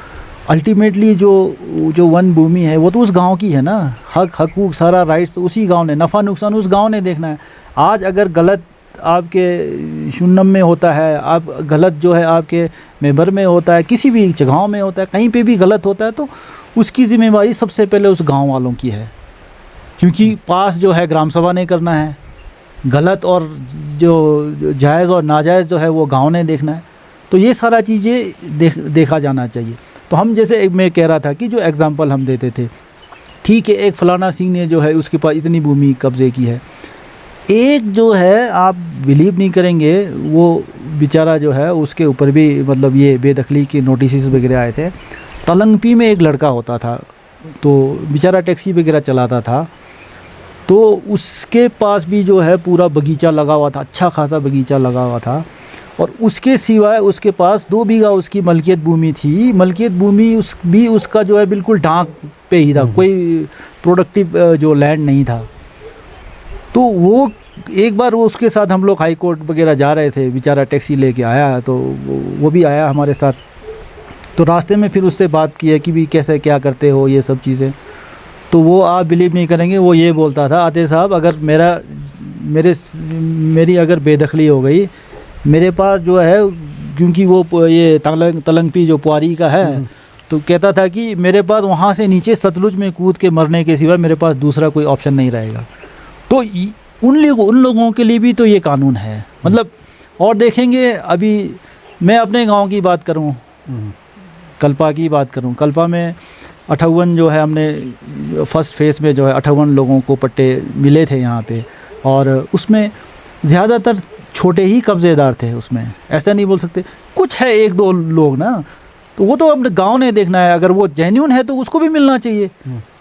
अल्टीमेटली जो वन भूमि है वो तो उस गांव की है ना, हकूक सारा राइट्स तो उसी गांव ने, नफ़ा नुकसान उस गांव ने देखना है। आज अगर गलत आपके शुन्नम में होता है, आप गलत जो है आपके मेबर में होता है, किसी भी जगहों में होता है, कहीं पे भी गलत होता है तो उसकी ज़िम्मेवारी सबसे पहले उस गांव वालों की है, क्योंकि पास जो है ग्राम सभा ने करना है, गलत और जो जायज़ और नाजायज़ जो है वो गांव ने देखना है। तो ये सारा चीज़ें देखा जाना चाहिए। तो हम जैसे मैं कह रहा था कि जो एग्ज़ाम्पल हम देते थे, ठीक है एक फलाना सिंह ने जो है उसके पास इतनी भूमि कब्ज़े की है, एक जो है आप बिलीव नहीं करेंगे, वो बेचारा जो है उसके ऊपर भी मतलब ये बेदखली के नोटिस वगैरह आए थे। तलंगपी में एक लड़का होता था, तो बेचारा टैक्सी वगैरह चलाता था, तो उसके पास भी जो है पूरा बगीचा लगा हुआ था, अच्छा खासा बगीचा लगा हुआ था, और उसके सिवाय उसके पास 2 बीघा उसकी मलकियत भूमि थी। मलकियत भूमि उसका जो है बिल्कुल ढांक पे ही था, कोई प्रोडक्टिव जो लैंड नहीं था। तो वो एक बार वो उसके साथ हम लोग हाई कोर्ट वगैरह जा रहे थे, बेचारा टैक्सी लेके आया, तो वो भी आया हमारे साथ। तो रास्ते में फिर उससे बात की है कि भी कैसे क्या करते हो ये सब चीज़ें, तो वो आप बिलीव नहीं करेंगे, वो ये बोलता था, आते साहब अगर मेरी अगर बेदखली हो गई, मेरे पास जो है, क्योंकि वो ये तलंगपी जो पुआरी का है, तो कहता था कि मेरे पास वहाँ से नीचे सतलुज में कूद के मरने के सिवा मेरे पास दूसरा कोई ऑप्शन नहीं रहेगा। तो उन लोगों के लिए भी तो ये कानून है, मतलब। और देखेंगे, अभी मैं अपने गांव की बात करूं, कल्पा की बात करूं, कल्पा में 58 जो है हमने फर्स्ट फेज़ में जो है 58 लोगों को पट्टे मिले थे यहाँ पे, और उसमें ज़्यादातर छोटे ही कब्ज़ेदार थे। उसमें ऐसा नहीं बोल सकते, कुछ है 1-2 लोग ना, तो वो तो अपने गांव ने देखना है, अगर वो जेन्युइन है तो उसको भी मिलना चाहिए।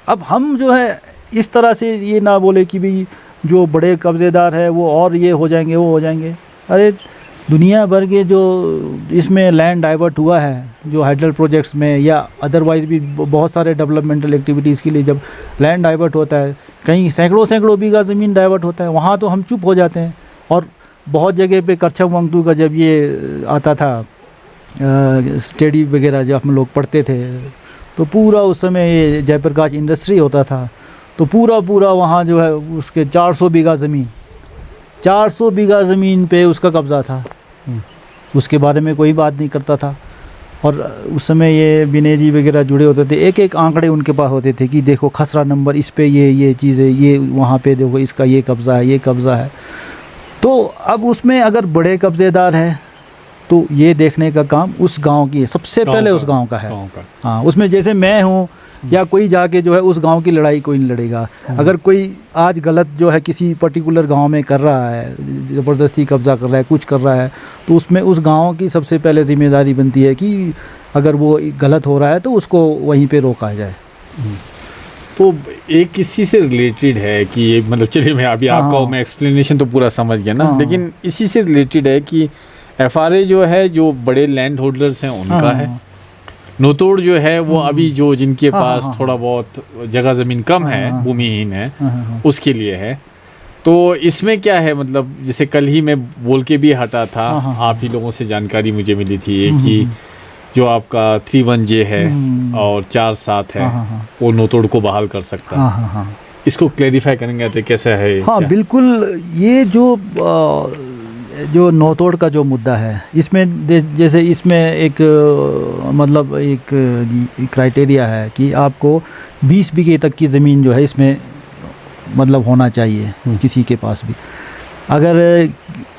अब हम जो है इस तरह से ये ना बोले कि भाई जो बड़े कब्ज़ेदार है वो और ये हो जाएंगे वो हो जाएंगे। अरे दुनिया भर के जो इसमें लैंड डाइवर्ट हुआ है, जो हाइडल प्रोजेक्ट्स में या अदरवाइज़ भी बहुत सारे डेवलपमेंटल एक्टिविटीज़ के लिए जब लैंड डाइवर्ट होता है, कहीं सैकड़ों बीघा ज़मीन डाइवर्ट होता है, वहाँ तो हम चुप हो जाते हैं। और बहुत जगह पे करछम वांगतू का जब ये आता था स्टडी वगैरह जब हम लोग पढ़ते थे, तो पूरा उस समय ये जयप्रकाश इंडस्ट्री होता था, तो पूरा वहाँ जो है उसके 400 बीघा ज़मीन पे उसका कब्ज़ा था। उसके बारे में कोई बात नहीं करता था। और उस समय ये विनय जी वगैरह जुड़े होते थे, एक आंकड़े उनके पास होते थे कि देखो खसरा नंबर इस पे ये चीज़ें, ये वहाँ पे देखो इसका ये कब्ज़ा है, ये कब्ज़ा है। तो अब उसमें अगर बड़े कब्ज़ेदार है तो ये देखने का काम उस गांव की है, सबसे पहले उस गांव का है। हाँ, उसमें जैसे मैं हूँ या कोई जाके जो है उस गांव की लड़ाई कोई नहीं लड़ेगा। अगर कोई आज गलत जो है किसी पर्टिकुलर गांव में कर रहा है, ज़बरदस्ती कब्ज़ा कर रहा है, कुछ कर रहा है, तो उसमें उस गांव की सबसे पहले ज़िम्मेदारी बनती है कि अगर वो गलत हो रहा है तो उसको वहीं पे रोका जाए।
तो एक इसी से रिलेटेड है कि ये मतलब चलिए मैं अभी आपका मैं एक्सप्लेनेशन तो पूरा समझ गया ना, लेकिन इसी से रिलेटेड है कि FRA जो है जो बड़े लैंड होल्डर्स हैं उनका है, नोतोड़ जो है वो अभी जो जिनके पास थोड़ा बहुत जगह ज़मीन कम है, भूमिहीन है, उसके लिए है। तो इसमें क्या है, मतलब जैसे कल ही मैं बोल के भी हटा था, आप ही लोगों से जानकारी मुझे मिली थी कि जो आपका 31J है और 4-7 है, वो नोतोड़ को बहाल कर सकता है। इसको क्लैरिफाई करेंगे तो कैसा है?
हाँ बिल्कुल, ये जो नौतोड़ का जो मुद्दा है, इसमें जैसे इसमें एक मतलब एक क्राइटेरिया है कि आपको 20 बीघे तक की ज़मीन जो है इसमें मतलब होना चाहिए किसी के पास भी। अगर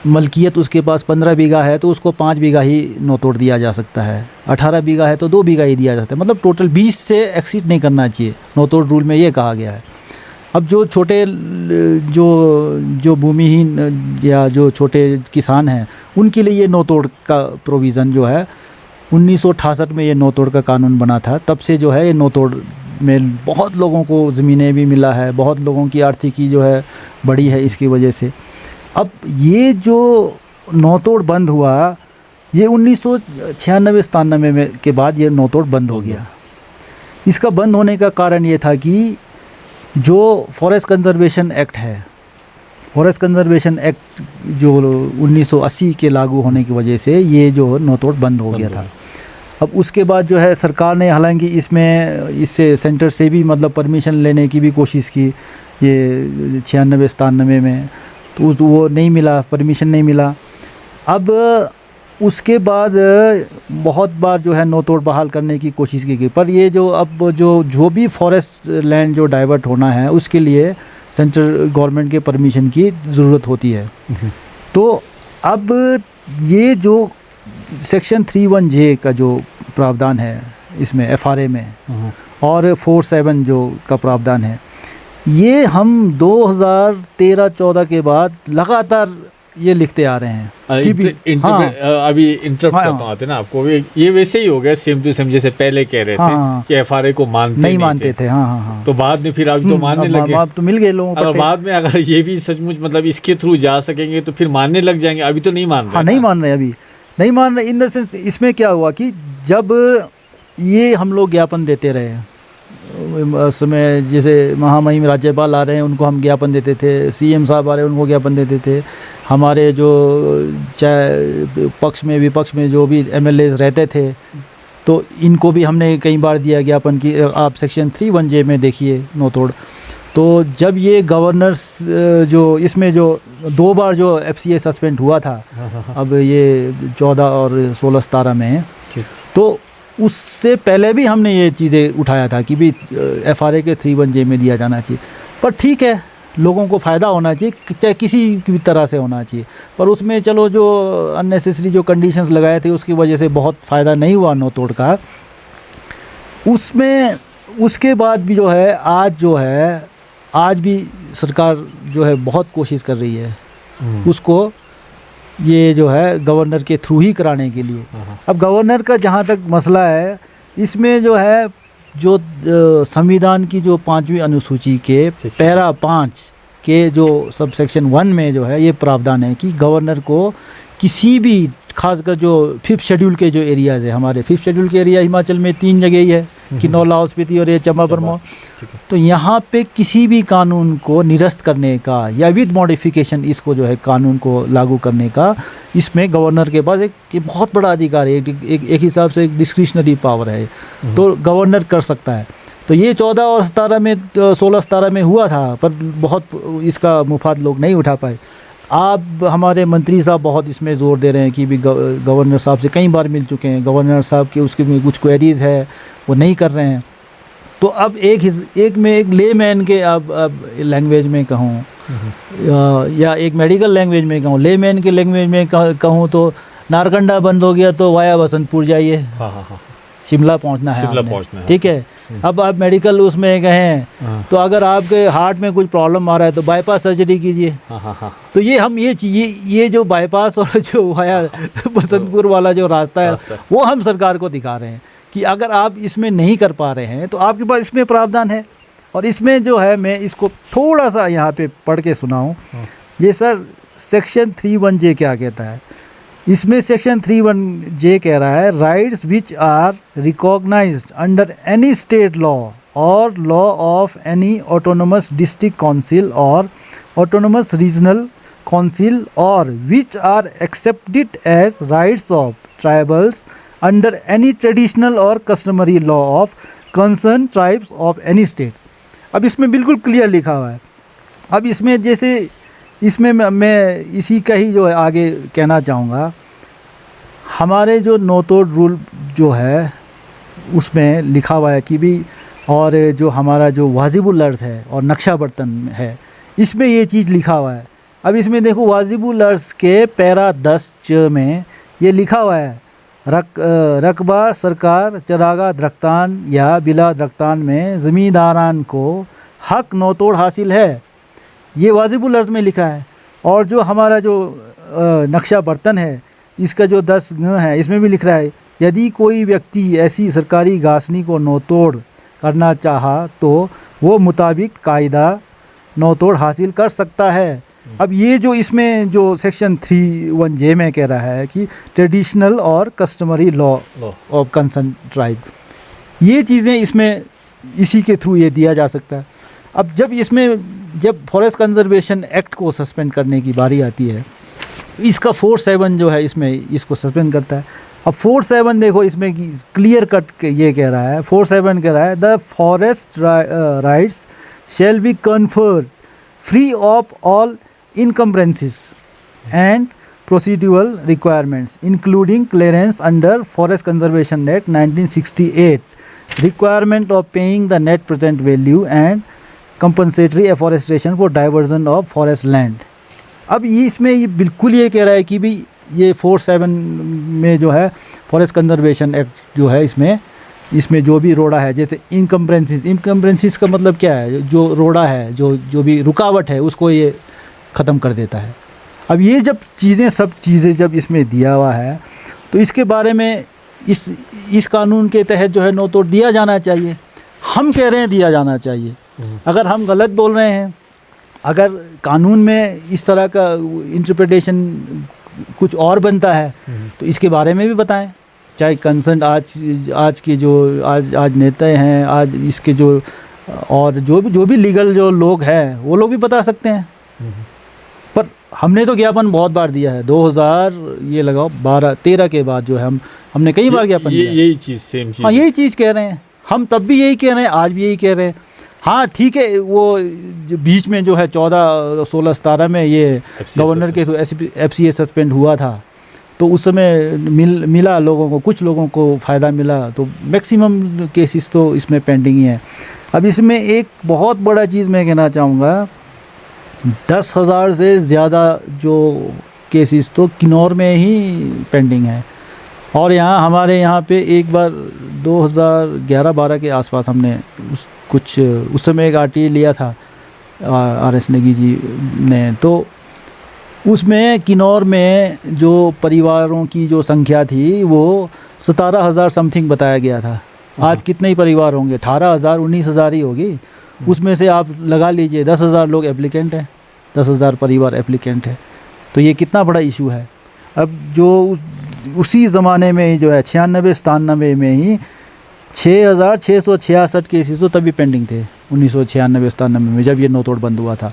मलकियत उसके पास 15 बीघा है तो उसको 5 बीघा ही नौतोड़ दिया जा सकता है, 18 बीघा है तो 2 बीघा ही दिया जाता है, मतलब टोटल 20 से एक्सीड नहीं करना चाहिए, नौतोड़ रूल में ये कहा गया है। अब जो छोटे जो भूमिहीन या जो छोटे किसान हैं उनके लिए ये नौतोड़ का प्रोविज़न जो है 1968 में ये नो तोड़ का कानून बना था। तब से जो है ये नो तोड़ में बहुत लोगों को ज़मीनें भी मिला है, बहुत लोगों की आर्थिकी जो है बढ़ी है इसकी वजह से। अब ये जो नो तोड़ बंद हुआ, ये 1996-97 में के बाद ये नो तोड़ बंद हो गया। इसका बंद होने का कारण ये था कि जो फॉरेस्ट कंजर्वेशन एक्ट है, फॉरेस्ट कंजर्वेशन एक्ट जो 1980 के लागू होने की वजह से ये जो नो तोड़ बंद हो गया था। अब उसके बाद जो है सरकार ने हालांकि इससे सेंटर से भी मतलब परमिशन लेने की भी कोशिश की, ये 96-97 में, तो वो नहीं मिला, परमिशन नहीं मिला। अब उसके बाद बहुत बार जो है नो तोड़ बहाल करने की कोशिश की गई, पर ये जो अब जो भी फॉरेस्ट लैंड जो डाइवर्ट होना है उसके लिए सेंट्रल गवर्नमेंट के परमिशन की ज़रूरत होती है। तो अब ये जो सेक्शन 31J का जो प्रावधान है इसमें FRA में, और 47 जो का प्रावधान है, ये हम 2013-14 के बाद लगातार ये लिखते आ रहे हैं।
अभी इंटरप्ट करता हूँ ना आपको, ये वैसे ही हो गया सेम टू सेम जैसे पहले कह रहे थे कि FRA को नहीं मानते थे। हाँ। तो बाद में फिर अभी तो मानने लगे, अब तो मिल गए लोगों को। बाद में अगर ये भी सचमुच मतलब इसके थ्रू जा सकेंगे तो फिर मानने लग जाएंगे। अभी तो नहीं मान रहे।
हाँ, नहीं मान रहे, अभी नहीं मान रहे। इन द सेंस इसमें क्या हुआ कि जब ये हम लोग ज्ञापन देते रहे, उस समय जैसे महामहिम राज्यपाल आ रहे हैं उनको हम ज्ञापन देते थे, CM साहब आ रहे हैं उनको ज्ञापन देते थे, हमारे जो चाहे पक्ष में विपक्ष में जो भी MLAs रहते थे तो इनको भी हमने कई बार दिया ज्ञापन कि आप सेक्शन 31J में देखिए नो तोड़। तो जब ये गवर्नर्स जो इसमें जो 2 बार जो FCA सस्पेंड हुआ था, अब ये 14 और 16-17 में, तो उससे पहले भी हमने ये चीज़ें उठाया था कि भी FRA के 31J में दिया जाना चाहिए। पर ठीक है, लोगों को फ़ायदा होना चाहिए, चाहे किसी भी तरह से होना चाहिए, पर उसमें चलो जो अननेसेसरी जो कंडीशंस लगाए थे उसकी वजह से बहुत फ़ायदा नहीं हुआ नो तोड़ का। उसमें उसके बाद भी जो है आज भी सरकार जो है बहुत कोशिश कर रही है उसको ये जो है गवर्नर के थ्रू ही कराने के लिए। अब गवर्नर का जहाँ तक मसला है, इसमें जो है जो संविधान की जो 5वीं अनुसूची के पैरा 5 के जो सब सेक्शन 1 में जो है ये प्रावधान है कि गवर्नर को किसी भी, खासकर जो 5th शेड्यूल के जो एरियाज़ है, हमारे 5th शेड्यूल के एरिया हिमाचल में 3 जगह ही है, किन्नौर, लाहौल स्पीति और ये चंबा बरमौर। तो यहाँ पे किसी भी कानून को निरस्त करने का या विद मॉडिफिकेशन इसको जो है कानून को लागू करने का, इसमें गवर्नर के पास एक बहुत बड़ा अधिकार है, एक हिसाब से एक डिस्क्रिशनरी पावर है, तो गवर्नर कर सकता है। तो ये 14 और 17 में 16-17 में हुआ था, पर बहुत इसका मुफाद लोग नहीं उठा पाए। आप हमारे मंत्री साहब बहुत इसमें ज़ोर दे रहे हैं कि भी गवर्नर साहब से कई बार मिल चुके हैं, गवर्नर साहब के उसके में कुछ क्वेरीज़ है वो नहीं कर रहे हैं। तो अब एक लेमैन के अब लैंग्वेज में कहूँ या एक मेडिकल लैंग्वेज में कहूँ, लेमैन के लैंग्वेज में कहूँ तो नारकंडा बंद हो गया तो वाया बसंतपुर जाइए, शिमला पहुँचना है, ठीक है। अब आप मेडिकल उसमें कहें तो अगर आपके हार्ट में कुछ प्रॉब्लम आ रहा है तो बाईपास सर्जरी कीजिए। तो ये जो बाईपास और जो वाया बसंतपुर वाला जो रास्ता है वो हम सरकार को दिखा रहे हैं कि अगर आप इसमें नहीं कर पा रहे हैं तो आपके पास इसमें प्रावधान है। और इसमें जो है मैं इसको थोड़ा सा यहाँ पे पढ़ के सुनाऊँ। ये सर सेक्शन 31J क्या कहता है, इसमें सेक्शन 31J कह रहा है, rights which are recognised under any state law और law of any autonomous district council और ऑटोनोमस रीजनल काउंसिल और which are accepted as rights of tribals under any traditional और customary law of concern tribes of any state. अब इसमें बिल्कुल clear लिखा हुआ है। अब इसमें जैसे इसमें मैं इसी का ही जो है आगे कहना चाहूँगा, हमारे जो नो तोड़ रूल जो है उसमें लिखा हुआ है कि भी, और जो हमारा जो वाजिबुल अर्ज़ है और नक्शा बर्तन है इसमें ये चीज़ लिखा हुआ है। अब इसमें देखो वाजिबुल अर्ज़ के पैरा 10 में ये लिखा हुआ है, रकबा सरकार चरागा द्रख्तान या बिला द्रख्तान में ज़मींदारान को हक नो तोड़ हासिल है, ये वाजिबुल अर्ज़ में लिखा है। और जो हमारा जो नक्शा बर्तन है इसका जो 10 है इसमें भी लिख रहा है यदि कोई व्यक्ति ऐसी सरकारी घासनी को नोतोड़ करना चाहा तो वो मुताबिक कायदा नोतोड़ हासिल कर सकता है। अब ये जो इसमें जो सेक्शन 3(1)(j) में कह रहा है कि ट्रेडिशनल और customary law of concern tribe, ये चीज़ें इसमें इसी के थ्रू ये दिया जा सकता है। अब जब फॉरेस्ट कंजर्वेशन एक्ट को सस्पेंड करने की बारी आती है, इसका 4(7) जो है इसमें इसको सस्पेंड करता है। अब 4(7) देखो इसमें क्लियर कट ये कह रहा है, 4(7) कह रहा है the forest rights shall be conferred free of all encumbrances and procedural requirements including clearance under Forest Conservation Act 1968, requirement of paying the net present value and compensatory afforestation for diversion of forest land। अब ये इसमें ये बिल्कुल ये कह रहा है कि भाई ये 4(7) में जो है फॉरेस्ट कंजर्वेशन एक्ट जो है इसमें जो भी रोड़ा है, जैसे इनकम्ब्रेंसेस का मतलब क्या है, जो रोड़ा है, जो भी रुकावट है उसको ये ख़त्म कर देता है। अब ये सब चीज़ें जब इसमें दिया हुआ है तो इसके बारे में इस कानून के तहत जो है नोतोड़ दिया जाना चाहिए। हम कह रहे हैं दिया जाना चाहिए। अगर हम गलत बोल रहे हैं, अगर कानून में इस तरह का इंटरप्रिटेशन कुछ और बनता है तो इसके बारे में भी बताएं। चाहे कंसर्न आज के जो आज नेता हैं, आज इसके जो और जो भी लीगल जो लोग हैं वो लोग भी बता सकते हैं। पर हमने तो ज्ञापन बहुत बार दिया है, 2000 ये लगाओ 12-13 के बाद जो है हमने कई बार ज्ञापन दिया।
यही चीज़ सेम चीज़।
हाँ, यही चीज़ कह रहे हैं हम, तब भी यही कह रहे हैं, आज भी यही कह रहे हैं। हाँ ठीक है, वो जो बीच में जो है 14, 16, 17 में ये गवर्नर के FCA सस्पेंड हुआ था तो उस समय मिला लोगों को, कुछ लोगों को फ़ायदा मिला, तो मैक्सिमम केसेस तो इसमें पेंडिंग ही है। अब इसमें एक बहुत बड़ा चीज़ मैं कहना चाहूँगा, 10,000 से ज़्यादा जो केसेस तो किन्नौर में ही पेंडिंग है। और हमारे यहाँ पे एक बार 2011-12 के आसपास हमने उस समय एक RTA लिया था RS नेगी जी ने, तो उसमें किन्नौर में जो परिवारों की जो संख्या थी वो 17,000 समथिंग बताया गया था। आज कितने ही परिवार होंगे, 18,000 19,000 ही होगी। उसमें से आप लगा लीजिए 10,000 लोग एप्लीकेंट हैं, 10,000 परिवार एप्लीकेंट है, तो ये कितना बड़ा इशू है। अब जो उसी ज़माने में ही जो है 96-97 में ही 6,666 केसेस तो तभी पेंडिंग थे, 1996-97 में जब ये नोतोड़ बंद हुआ था।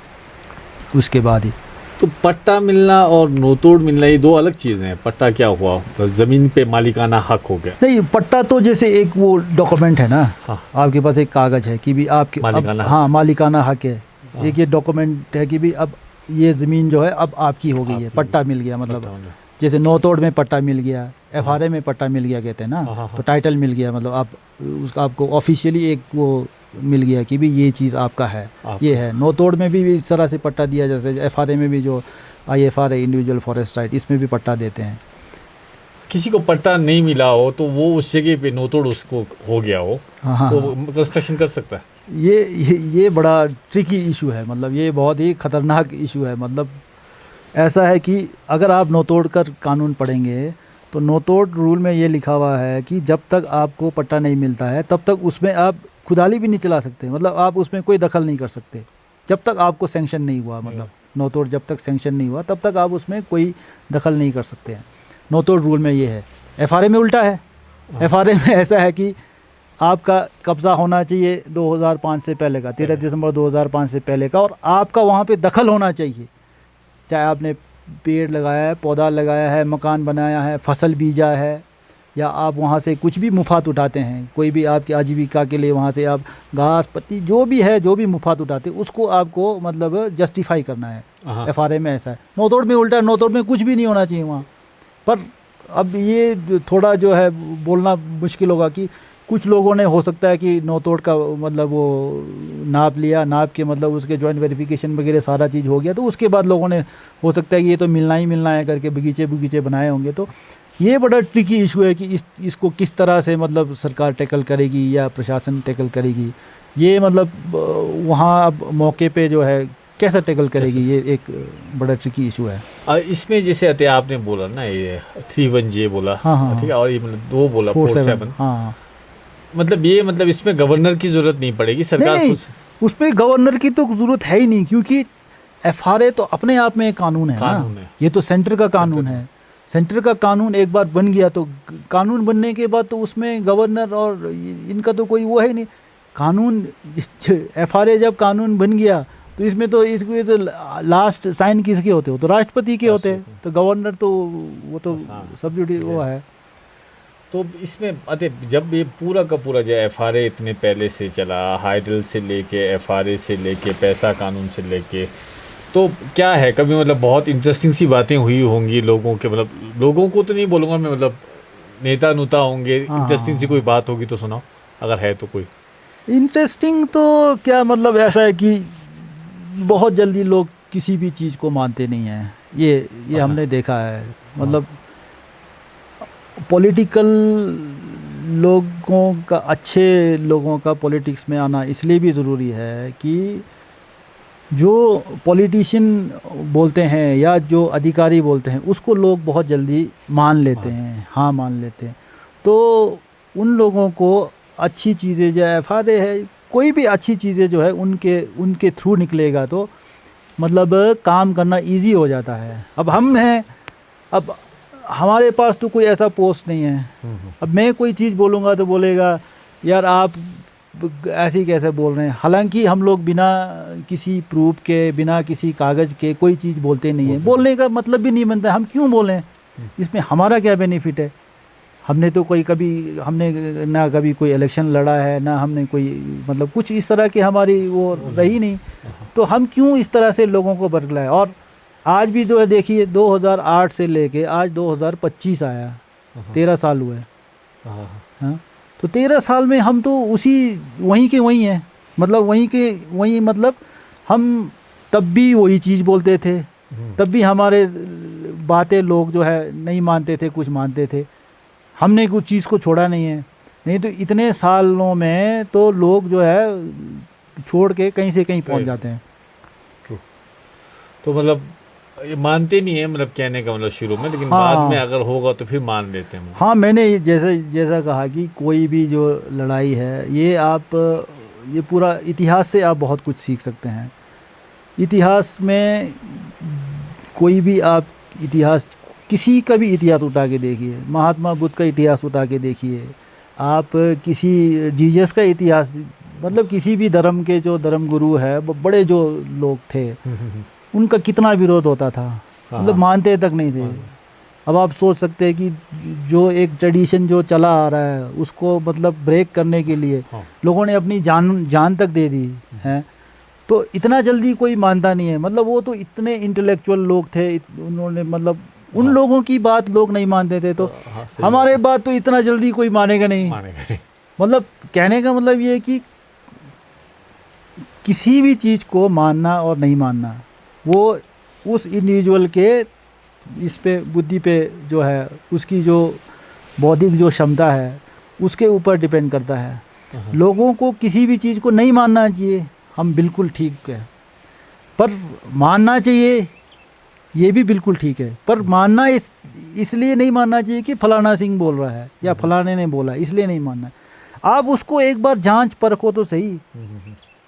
उसके बाद ही
तो पट्टा मिलना और नोतोड़ मिलना ये दो अलग चीज़ें हैं। पट्टा क्या हुआ, ज़मीन पे मालिकाना हक हो गया।
नहीं, पट्टा तो जैसे एक वो डॉक्यूमेंट है ना,
हाँ।
आपके पास एक कागज़ है कि भी आपके मालिकाना हक है। एक ये डॉक्यूमेंट है कि भी अब ये ज़मीन जो है अब आपकी हो गई है, पट्टा मिल गया। मतलब जैसे नोतोड़ में पट्टा मिल गया, FRA में पट्टा मिल गया कहते हैं ना, तो टाइटल मिल गया, मतलब आपको ऑफिशियली एक वो मिल गया कि भी ये चीज़ आपका है, ये है। नोतोड़ में भी इस तरह से पट्टा दिया जाता है। FRA में भी जो IFR है, इंडिविजुअल फॉरेस्ट राइट, इसमें भी पट्टा देते हैं।
किसी को पट्टा नहीं मिला हो तो वो उस जगह पे नोतोड़ उसको हो गया हो, तो कंस्ट्रक्शन कर सकता है।
ये बड़ा ट्रिकी इशू है, मतलब ये बहुत ही ख़तरनाक इशू है। मतलब ऐसा है कि अगर आप नोतोड़ का कानून पढ़ेंगे तो नोतोड़ रूल में ये लिखा हुआ है कि जब तक आपको पट्टा नहीं मिलता है तब तक उसमें आप खुदाली भी नहीं चला सकते, मतलब आप उसमें कोई दखल नहीं कर सकते जब तक आपको सैंक्शन नहीं हुआ। मतलब नोतोड़ जब तक सैंक्शन नहीं हुआ तब तक आप उसमें कोई दखल नहीं कर सकते हैं। नोतोड़ रूल में ये है। FRA में उल्टा है। FRA में ऐसा है कि आपका कब्ज़ा होना चाहिए 2005 से पहले का, 13 दिसंबर 2005 से पहले का, और आपका वहाँ पे दखल होना चाहिए। चाहे आपने पेड़ लगाया है, पौधा लगाया है, मकान बनाया है, फसल बीजा है, या आप वहाँ से कुछ भी मुफात उठाते हैं, कोई भी आपकी आजीविका के लिए वहाँ से आप घास पत्ती जो भी है, जो भी मुफात उठाते हैं उसको आपको मतलब जस्टिफाई करना है। FRA में ऐसा है। नोतोड़ में उल्टा, नोतोड़ में कुछ भी नहीं होना चाहिए वहाँ पर। अब ये थोड़ा जो है बोलना मुश्किल होगा कि कुछ लोगों ने हो सकता है कि नोतोड़ का मतलब वो नाप लिया, नाप के मतलब उसके जॉइंट वेरिफिकेशन वगैरह सारा चीज़ हो गया, तो उसके बाद लोगों ने हो सकता है कि ये तो मिलना ही मिलना है करके बगीचे बनाए होंगे। तो ये बड़ा ट्रिकी इशू है कि इसको किस तरह से मतलब सरकार टैकल करेगी या प्रशासन टैकल करेगी। ये मतलब वहाँ अब मौके पे जो है कैसा टैकल करेगी, ये एक बड़ा ट्रिकी इशू है।
और इसमें जैसे अतः आपने बोला ना ये 3-1J बोला,
हाँ, हाँ,
ठीक है, और ये मतलब 2 बोला 4-7,
हाँ,
मतलब ये मतलब इसमें गवर्नर की जरूरत नहीं पड़ेगी, सरकार
नहीं,
कुछ
उस पर गवर्नर की तो ज़रूरत है ही नहीं, क्योंकि FRA तो अपने आप में एक कानून है
कानून
ना,
है।
ये तो सेंटर का कानून है। सेंटर का कानून एक बार बन गया तो कानून बनने के बाद तो उसमें गवर्नर और इनका तो कोई वो है नहीं। कानून FRA जब कानून बन गया तो इसमें तो तो लास्ट साइन किसके होते हो, तो राष्ट्रपति के होते हैं, तो गवर्नर तो वो तो सब्सिडी वो है।
तो इसमें अतः जब ये पूरा का पूरा जो FRA इतने पहले से चला, हाइडल से लेके FRA से लेके पैसा कानून से लेके, तो क्या है कभी मतलब बहुत इंटरेस्टिंग सी बातें हुई होंगी लोगों के, मतलब लोगों को तो नहीं बोलूँगा मैं, मतलब नेता नुता होंगे, इंटरेस्टिंग सी कोई बात होगी तो सुनाओ अगर है तो कोई।
इंटरेस्टिंग तो क्या, मतलब ऐसा है कि बहुत जल्दी लोग किसी भी चीज़ को मानते नहीं हैं, ये हमने देखा है। मतलब पॉलिटिकल लोगों का, अच्छे लोगों का पॉलिटिक्स में आना इसलिए भी ज़रूरी है कि जो पॉलिटिशियन बोलते हैं या जो अधिकारी बोलते हैं उसको लोग बहुत जल्दी मान लेते हैं, हाँ मान लेते हैं। तो उन लोगों को अच्छी चीज़ें जो FRA है, कोई भी अच्छी चीज़ें जो है उनके थ्रू निकलेगा तो मतलब काम करना इजी हो जाता है। अब हम हैं, अब हमारे पास तो कोई ऐसा पोस्ट नहीं है, अब मैं कोई चीज़ बोलूँगा तो बोलेगा यार आप ऐसे ही कैसे बोल रहे हैं, हालांकि हम लोग बिना किसी प्रूफ के, बिना किसी कागज़ के कोई चीज़ बोलते नहीं है। बोलने का मतलब भी नहीं बनता, हम क्यों बोलें, इसमें हमारा क्या बेनिफिट है। हमने तो हमने ना कभी कोई इलेक्शन लड़ा है, ना हमने कोई मतलब कुछ इस तरह की हमारी वो रही नहीं, तो हम क्यों इस तरह से लोगों को बरगलाएं। और आज भी जो है देखिए 2008 से लेके आज 2025 आया, 13 साल हुए। हाँ, तो 13 साल में हम तो वहीं के वहीं हैं, मतलब वहीं के वहीं, मतलब हम तब भी वही चीज़ बोलते थे, तब भी हमारे बातें लोग जो है नहीं मानते थे, कुछ मानते थे। हमने कुछ चीज़ को छोड़ा नहीं है, नहीं तो इतने सालों में तो लोग जो है छोड़ के कहीं से कहीं पहुंच जाते हैं।
तो मतलब ये मानते नहीं है, मतलब कहने का मतलब शुरू में, लेकिन
हाँ,
बाद में अगर होगा तो फिर मान लेते हैं।
हाँ, मैंने जैसा कहा कि कोई भी जो लड़ाई है ये पूरा इतिहास से आप बहुत कुछ सीख सकते हैं। इतिहास में कोई भी आप इतिहास, किसी का भी इतिहास उठा के देखिए, महात्मा बुद्ध का इतिहास उठा के देखिए, आप किसी जीसस का इतिहास, मतलब किसी भी धर्म के जो धर्म गुरु है, बड़े जो लोग थे उनका कितना विरोध होता था, मतलब मानते तक नहीं थे। अब आप सोच सकते हैं कि जो एक ट्रेडिशन जो चला आ रहा है उसको मतलब ब्रेक करने के लिए लोगों ने अपनी जान तक दे दी है, तो इतना जल्दी कोई मानता नहीं है। मतलब वो तो इतने इंटेलेक्चुअल लोग थे, उन्होंने मतलब उन लोगों की बात लोग नहीं मानते थे, तो हमारे बात तो इतना जल्दी कोई मानेगा नहीं। मतलब कहने का मतलब ये है कि किसी भी चीज़ को मानना और नहीं मानना वो उस इंडिविजुअल के इस पे, बुद्धि पे जो है, उसकी जो बौद्धिक जो क्षमता है उसके ऊपर डिपेंड करता है। लोगों को किसी भी चीज़ को नहीं मानना चाहिए, हम बिल्कुल ठीक है, पर मानना चाहिए ये भी बिल्कुल ठीक है, पर मानना इसलिए नहीं मानना चाहिए कि फलाना सिंह बोल रहा है या फलाने ने बोला इसलिए नहीं मानना। आप उसको एक बार जांच परखो तो सही।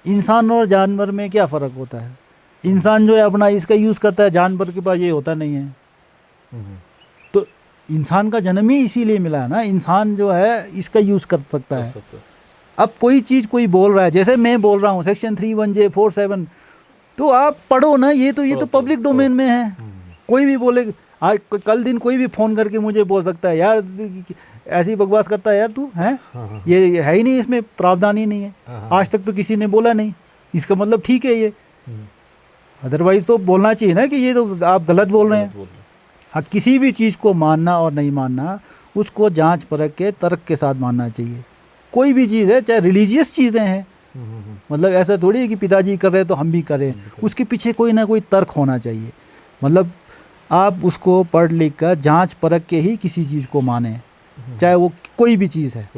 इंसान और जानवर में क्या फ़र्क होता है, इंसान जो है अपना इसका यूज़ करता है, जानवर के पास ये होता नहीं है। तो इंसान का जन्म ही इसीलिए मिला है ना, इंसान जो है इसका यूज़ कर सकता है। अब कोई चीज़ कोई बोल रहा है, जैसे मैं बोल रहा हूँ सेक्शन 3(1)(j) 4(7), तो आप पढ़ो ना, ये तो पब्लिक डोमेन में है। कोई भी बोले, आज कल दिन कोई भी फ़ोन करके मुझे बोल सकता है यार ऐसी बकवास करता है यार तू, हैं ये है ही नहीं, इसमें प्रावधान ही नहीं है, आज तक तो किसी ने बोला नहीं, इसका मतलब ठीक है ये, अदरवाइज़ तो बोलना चाहिए ना कि ये तो आप गलत बोल रहे हैं। हाँ, किसी भी चीज़ को मानना और नहीं मानना उसको जांच परख के तर्क के साथ मानना चाहिए। कोई भी चीज़ है, चाहे रिलीजियस चीज़ें हैं, मतलब ऐसा थोड़ी है कि पिताजी कर रहे तो हम भी करें, उसके पीछे कोई ना कोई तर्क होना चाहिए। मतलब आप उसको पढ़ लिख कर जांच परख के ही किसी चीज़ को माने, चाहे वो कोई भी चीज़ है।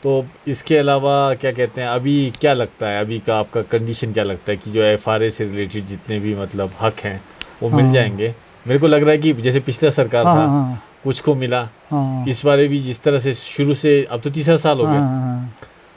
तो इसके अलावा क्या कहते हैं, अभी क्या लगता है, अभी का आपका कंडीशन क्या लगता है कि जो एफआरए से रिलेटेड जितने भी मतलब हक हैं वो मिल
हाँ।
जाएंगे? मेरे को लग रहा है कि जैसे पिछला सरकार
हाँ
था
हाँ
कुछ को मिला,
हाँ
इस बार भी जिस तरह से शुरू से, अब तो तीसरा साल हो
हाँ
गया,
हाँ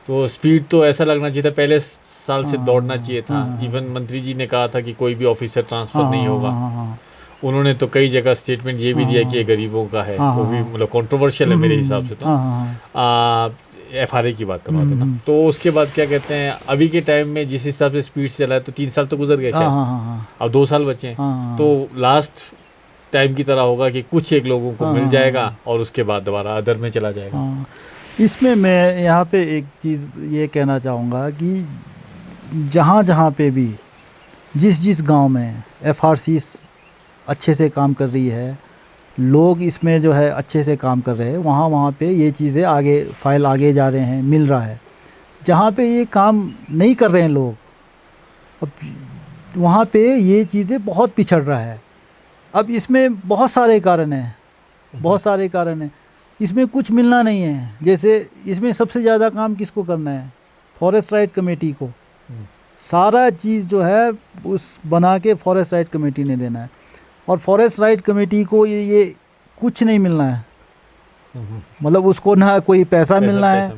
तो स्पीड तो ऐसा लगना चाहिए था पहले साल से
हाँ,
दौड़ना चाहिए था।
हाँ,
इवन मंत्री जी ने कहा था कि कोई भी ऑफिसर ट्रांसफ़र
हाँ
नहीं
हाँ
होगा।
हाँ हाँ
उन्होंने तो कई जगह स्टेटमेंट ये भी दिया कि ये
हाँ
गरीबों का है,
हाँ
वो भी
हाँ
मतलब कंट्रोवर्शियल है मेरे हिसाब से। तो
हाँ हाँ
एफआरए की बात करवा देना, तो उसके बाद क्या कहते हैं, अभी के टाइम में जिस हिसाब से स्पीड से चला है तो 3 साल तो गुजर गए
हाँ
शायद,
हाँ हाँ
अब 2 साल बचे हैं।
हाँ
तो लास्ट टाइम की तरह होगा कि कुछ एक लोगों को
हाँ,
मिल
हाँ,
जाएगा और उसके बाद दोबारा अदर में चला जाएगा।
हाँ। इसमें मैं यहाँ पे एक चीज़ ये कहना चाहूँगा कि जहाँ जहाँ पे भी जिस जिस गांव में एफआरसी अच्छे से काम कर रही है, लोग इसमें जो है अच्छे से काम कर रहे हैं, वहाँ वहाँ पे ये चीज़ें आगे फाइल आगे जा रहे हैं, मिल रहा है। जहाँ पे ये काम नहीं कर रहे हैं लोग, अब वहाँ पे ये चीज़ें बहुत पिछड़ रहा है। अब इसमें बहुत सारे कारण हैं, बहुत सारे कारण हैं। इसमें कुछ मिलना नहीं है। जैसे इसमें सबसे ज़्यादा काम किसको करना है? फॉरेस्ट राइट कमेटी को। सारा चीज़ जो है उस बना के फॉरेस्ट राइट कमेटी ने देना है, और फॉरेस्ट राइट कमेटी को ये कुछ नहीं मिलना है, मतलब उसको ना कोई पैसा मिलना है।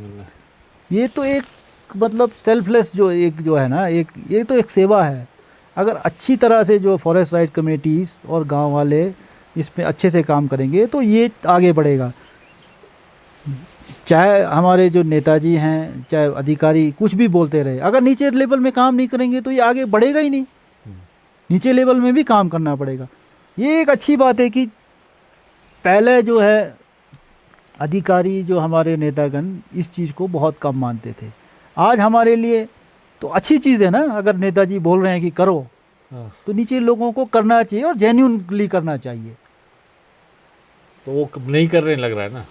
ये तो एक मतलब सेल्फलेस जो है ना, ये तो एक सेवा है। अगर अच्छी तरह से जो फॉरेस्ट राइट कमेटीज़ और गांव वाले इस पे अच्छे से काम करेंगे तो ये आगे बढ़ेगा। चाहे हमारे जो नेताजी हैं, चाहे अधिकारी कुछ भी बोलते रहे, अगर नीचे लेवल में काम नहीं करेंगे तो ये आगे बढ़ेगा ही नहीं। नीचे लेवल में भी काम करना पड़ेगा। ये एक अच्छी बात है कि पहले जो है अधिकारी जो हमारे नेतागण इस चीज़ को बहुत कम मानते थे। आज हमारे लिए तो अच्छी चीज़ है ना, अगर नेताजी बोल रहे हैं कि करो तो नीचे लोगों को करना चाहिए और जेन्युइनली करना चाहिए।
तो वो नहीं कर रहे हैं लग रहा है ना।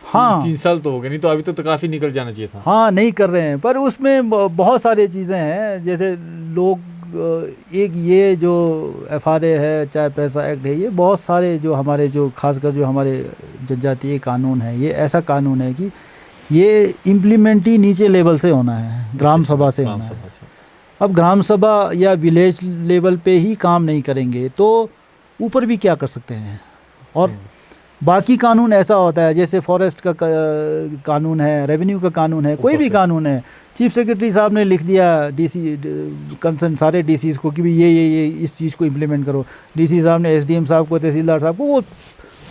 हाँ
3 साल तो हो गए, नहीं तो अभी तो काफ़ी निकल जाना चाहिए था।
हाँ नहीं कर रहे हैं, पर उसमें बहुत सारी चीज़ें हैं। जैसे लोग एक ये जो एफआरए है, चाहे पैसा एक्ट है, ये बहुत सारे जो हमारे जो खासकर जो हमारे जनजातीय कानून है, ये ऐसा कानून है कि ये इम्प्लीमेंट ही नीचे लेवल से होना है, ग्राम सभा से होना है। अब ग्राम सभा या विलेज लेवल पे ही काम नहीं करेंगे तो ऊपर भी क्या कर सकते हैं। और बाकी कानून ऐसा होता है, जैसे फॉरेस्ट का कानून है, रेवेन्यू का कानून है, कोई भी कानून है, चीफ सेक्रेटरी साहब ने लिख दिया डीसी कंसर्न सारे डीसीज को कि भी ये इस चीज़ को इम्प्लीमेंट करो। डीसी साहब ने एसडीएम साहब को, तहसीलदार साहब को, वो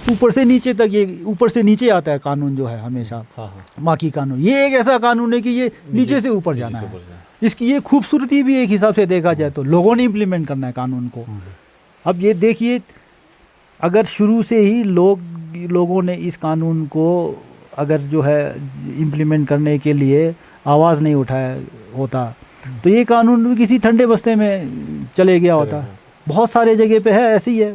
ऊपर से नीचे तक, ये ऊपर से नीचे आता है कानून जो है हमेशा। बाकी कानून, ये एक ऐसा कानून है कि ये नीचे से ऊपर जाना है। इसकी ये खूबसूरती भी एक हिसाब से देखा जाए तो लोगों ने इम्प्लीमेंट करना है कानून को। अब ये देखिए, अगर शुरू से ही लोगों ने इस कानून को अगर जो है इम्प्लीमेंट करने के लिए आवाज़ नहीं उठाया होता तो ये कानून भी किसी ठंडे बस्ते में चले गया होता। बहुत सारे जगह पे है ऐसी है,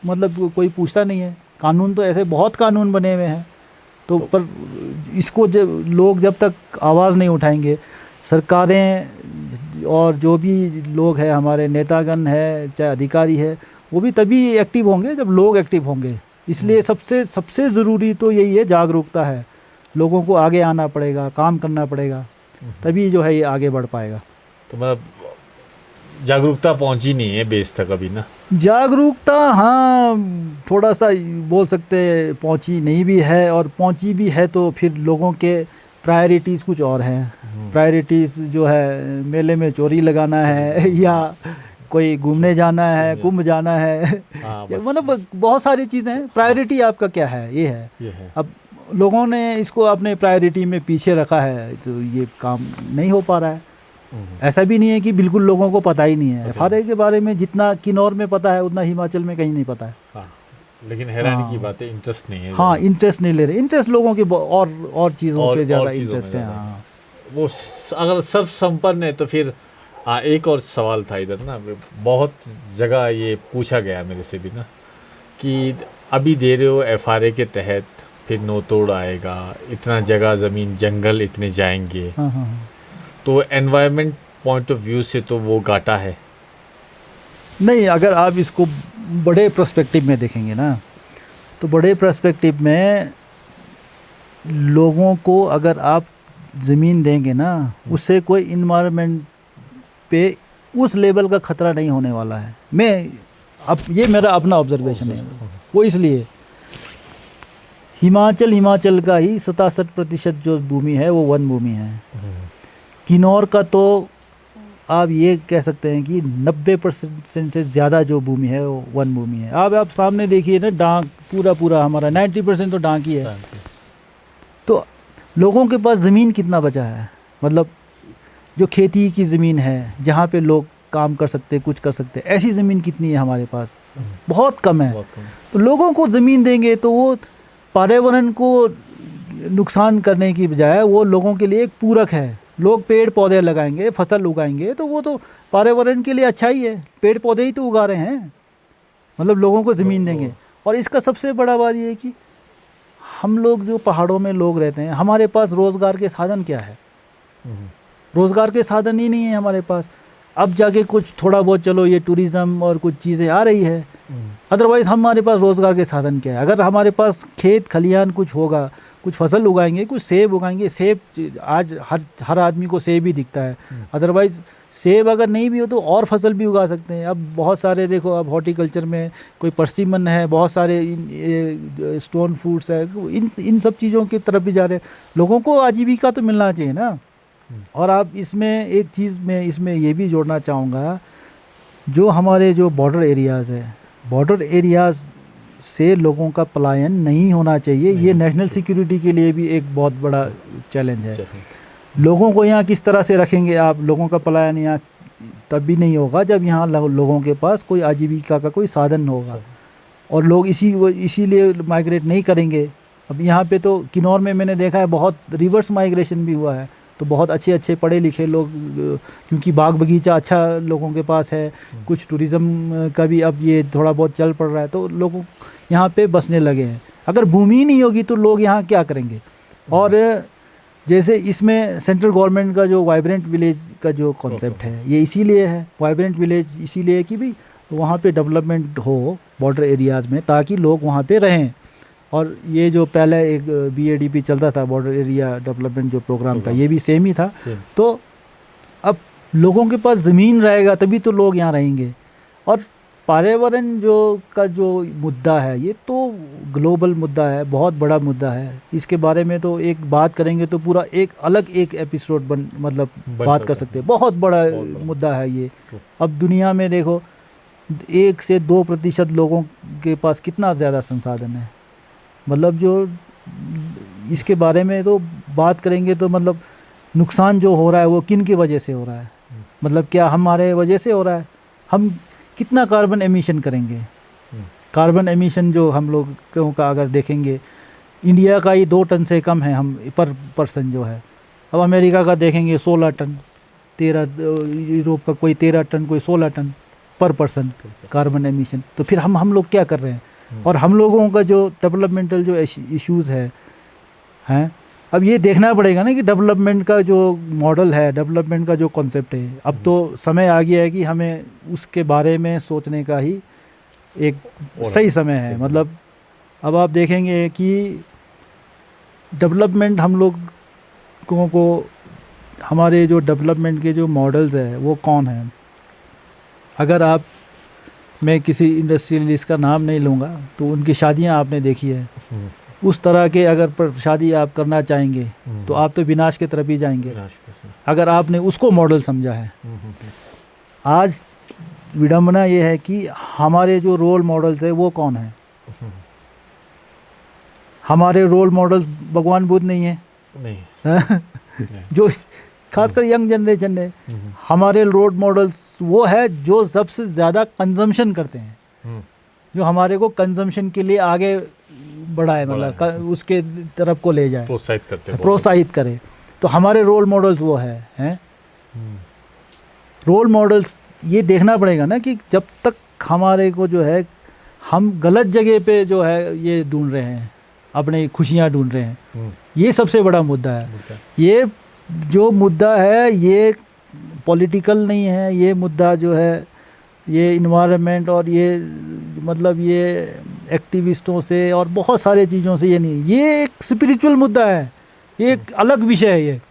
मतलब कोई पूछता नहीं है। कानून तो ऐसे बहुत कानून बने हुए हैं, तो पर इसको लोग जब तक आवाज़ नहीं उठाएंगे, सरकारें और जो भी लोग हैं, हमारे नेतागण है, चाहे अधिकारी है, वो भी तभी एक्टिव होंगे जब लोग एक्टिव होंगे। इसलिए सबसे ज़रूरी तो यही है, जागरूकता है। लोगों को आगे आना पड़ेगा, काम करना पड़ेगा, तभी जो है ये आगे बढ़ पाएगा।
तो मतलब जागरूकता पहुंची नहीं है बेस तक अभी ना।
जागरूकता हाँ थोड़ा सा बोल सकते पहुंची नहीं भी है, और पहुंची भी है तो फिर लोगों के प्रायोरिटीज़ कुछ और हैं। प्रायोरिटीज़ जो है मेले में चोरी लगाना है या कोई घूमने जाना है, कुंभ जाना है, मतलब बहुत सारी चीज़ें हैं। प्रायोरिटी आपका क्या है, ये है। अब लोगों ने इसको अपने प्रायोरिटी में पीछे रखा है तो ये काम नहीं हो पा रहा है। ऐसा भी नहीं है कि बिल्कुल लोगों को पता ही नहीं है। एफआरए के बारे में जितना किन्नौर में पता है उतना हिमाचल में कहीं नहीं पता है।
हाँ, लेकिन हैरानी की बात है, इंटरेस्ट नहीं है।
हाँ, इंटरेस्ट नहीं ले रहे। इंटरेस्ट लोगों के और चीज़ों पे ज़्यादा इंटरेस्ट है। हाँ,
वो अगर सर्व संपन्न है तो फिर एक और सवाल था इधर ना, बहुत जगह ये पूछा गया मेरे से भी ना, कि अभी दे रहे हो एफआरए के तहत, फिर नो तोड़ आएगा, इतना जगह ज़मीन जंगल इतने जाएंगे।
हाँ।
तो एनवायरनमेंट पॉइंट ऑफ व्यू से तो वो घाटा है
नहीं। अगर आप इसको बड़े पर्सपेक्टिव में देखेंगे ना, तो बड़े पर्सपेक्टिव में लोगों को अगर आप ज़मीन देंगे ना, उससे कोई इन्वायरमेंट पे उस लेवल का खतरा नहीं होने वाला है। ये मेरा अपना ऑब्जर्वेशन है। वो इसलिए हिमाचल का ही 67% जो भूमि है वो वन भूमि है। किन्नौर का तो आप ये कह सकते हैं कि 90% से ज़्यादा जो भूमि है वो वन भूमि है। आप सामने देखिए ना, डांग पूरा हमारा 90% तो डांग ही है। तो लोगों के पास ज़मीन कितना बचा है, मतलब जो खेती की ज़मीन है जहाँ पे लोग काम कर सकते, कुछ कर सकते, ऐसी ज़मीन कितनी है हमारे पास? बहुत कम है। तो लोगों को ज़मीन देंगे तो वो पर्यावरण को नुकसान करने की बजाय वो लोगों के लिए एक पूरक है। लोग पेड़ पौधे लगाएंगे, फसल उगाएंगे, तो वो तो पर्यावरण के लिए अच्छा ही है। पेड़ पौधे ही तो उगा रहे हैं, मतलब लोगों को ज़मीन देंगे। और इसका सबसे बड़ा बात ये है कि हम लोग जो पहाड़ों में लोग रहते हैं, हमारे पास रोज़गार के साधन क्या है? रोज़गार के साधन ही नहीं है हमारे पास। अब जाके कुछ थोड़ा बहुत चलो ये टूरिज़्म और कुछ चीज़ें आ रही है, अदरवाइज़ हमारे पास रोज़गार के साधन क्या है? अगर हमारे पास खेत खलियान कुछ होगा, कुछ फसल उगाएंगे, कुछ सेब उगाएंगे। सेब आज हर आदमी को सेब ही दिखता है, अदरवाइज़ सेब अगर नहीं भी हो तो और फसल भी उगा सकते हैं। अब बहुत सारे देखो, अब हॉर्टिकल्चर में कोई परसिमन है, बहुत सारे स्टोन फ्रूट्स है, इन सब चीज़ों की तरफ भी जा रहे हैं। लोगों को आजीविका तो मिलना चाहिए ना। और आप इसमें एक चीज़ में इसमें ये भी जोड़ना चाहूँगा, जो हमारे जो बॉर्डर एरियाज़ है, बॉर्डर एरियाज़ से लोगों का पलायन नहीं होना चाहिए। ये नेशनल सिक्योरिटी के लिए भी एक बहुत बड़ा चैलेंज है। लोगों को यहाँ किस तरह से रखेंगे आप? लोगों का पलायन यहाँ तब भी नहीं होगा जब यहाँ लोगों के पास कोई आजीविका का कोई साधन होगा, और लोग इसीलिए माइग्रेट नहीं करेंगे। अब यहाँ पे तो किन्नौर में मैंने देखा है बहुत रिवर्स माइग्रेशन भी हुआ है। तो बहुत अच्छे पढ़े लिखे लोग, क्योंकि बाग बगीचा अच्छा लोगों के पास है, कुछ टूरिज़्म का भी अब ये थोड़ा बहुत चल पड़ रहा है, तो लोग यहाँ पे बसने लगे हैं। अगर भूमि नहीं होगी तो लोग यहाँ क्या करेंगे? और जैसे इसमें सेंट्रल गवर्नमेंट का जो वाइब्रेंट विलेज का जो कॉन्सेप्ट है, ये इसीलिए है वाइब्रेंट विलेज, इसीलिए कि भी वहाँ पे डेवलपमेंट हो बॉर्डर एरियाज़ में, ताकि लोग वहाँ पे रहें। और ये जो पहले एक BADP चलता था, बॉर्डर एरिया डेवलपमेंट जो प्रोग्राम था, ये भी सेम ही था। तो अब लोगों के पास ज़मीन रहेगा तभी तो लोग यहाँ रहेंगे। और पर्यावरण जो मुद्दा है, ये तो ग्लोबल मुद्दा है, बहुत बड़ा मुद्दा है। इसके बारे में तो एक बात करेंगे तो पूरा एक अलग एपिसोड बात कर सकते हैं। बहुत बड़ा मुद्दा है ये। अब दुनिया में देखो 1 से 2% लोगों के पास कितना ज़्यादा संसाधन है, मतलब जो इसके बारे में तो बात करेंगे तो मतलब नुकसान जो हो रहा है वो किन की वजह से हो रहा है? मतलब क्या हमारे वजह से हो रहा है? हम कितना कार्बन एमिशन करेंगे? कार्बन एमिशन जो हम लोगों का अगर देखेंगे, इंडिया का ही 2 टन से कम है हम पर पर्सन जो है। अब अमेरिका का देखेंगे 16 टन, 13, यूरोप का कोई 13 टन, कोई 16 टन पर पर्सन कार्बन एमिशन। तो फिर हम लोग क्या कर रहे हैं? और हम लोगों का जो डेवलपमेंटल जो इश्यूज़ हैं, अब ये देखना पड़ेगा ना कि डेवलपमेंट का जो मॉडल है, डेवलपमेंट का जो कॉन्सेप्ट है, अब तो समय आ गया है कि हमें उसके बारे में सोचने का ही एक सही समय है। मतलब अब आप देखेंगे कि डेवलपमेंट हम लोगों को, हमारे जो डेवलपमेंट के जो मॉडल्स है वो कौन है? अगर आप, मैं किसी इंडस्ट्रियलिस्ट का नाम नहीं लूँगा, तो उनकी शादियाँ आपने देखी है, उस तरह के अगर शादी आप करना चाहेंगे तो आप तो विनाश की तरफ ही जाएंगे, अगर आपने उसको मॉडल समझा है। आज विडंबना ये है कि हमारे जो रोल मॉडल्स है वो कौन है? हमारे रोल मॉडल्स भगवान बुद्ध नहीं है, जो खासकर यंग जनरेशन है। हमारे रोल मॉडल्स वो है जो सबसे ज़्यादा कंजम्पशन करते हैं, जो हमारे को कंजम्पशन के लिए आगे बढ़ाए, मतलब उसके तरफ को ले जाए, प्रोत्साहित करे। तो हमारे रोल मॉडल्स वो हैं। रोल मॉडल्स ये देखना पड़ेगा ना कि जब तक हमारे को जो है, हम गलत जगह पे जो है ये ढूंढ रहे हैं, अपनी खुशियाँ ढूंढ रहे हैं, ये सबसे बड़ा मुद्दा है। ये जो मुद्दा है ये पॉलिटिकल नहीं है, ये मुद्दा जो है ये इन्वायरमेंट और ये मतलब ये एक्टिविस्टों से और बहुत सारे चीज़ों से ये नहीं, ये एक स्पिरिचुअल मुद्दा है, ये एक अलग विषय है।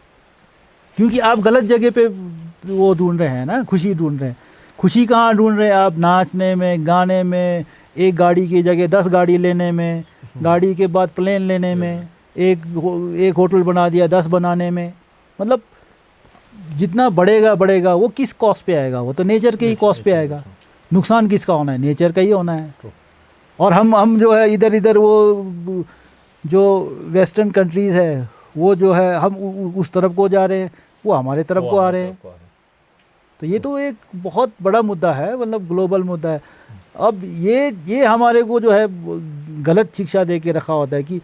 क्योंकि आप गलत जगह पे वो ढूंढ रहे हैं ना, खुशी ढूंढ रहे हैं। खुशी कहाँ ढूंढ रहे हैं आप? नाचने में, गाने में, एक गाड़ी की जगह 10 गाड़ी लेने में, गाड़ी के बाद प्लेन लेने में, एक होटल बना दिया 10 बनाने में। मतलब जितना बढ़ेगा बढ़ेगा, वो किस कॉस्ट पे आएगा? वो तो नेचर के ही कॉस्ट पे आएगा। नुकसान किसका होना है? नेचर का ही होना है। और हम जो है इधर इधर वो जो वेस्टर्न कंट्रीज़ है वो जो है हम उस तरफ को जा रहे हैं, वो हमारे तरफ को आ रहे हैं। तो ये तो एक बहुत बड़ा मुद्दा है, मतलब ग्लोबल मुद्दा है। अब ये हमारे को जो है गलत शिक्षा दे के रखा होता है कि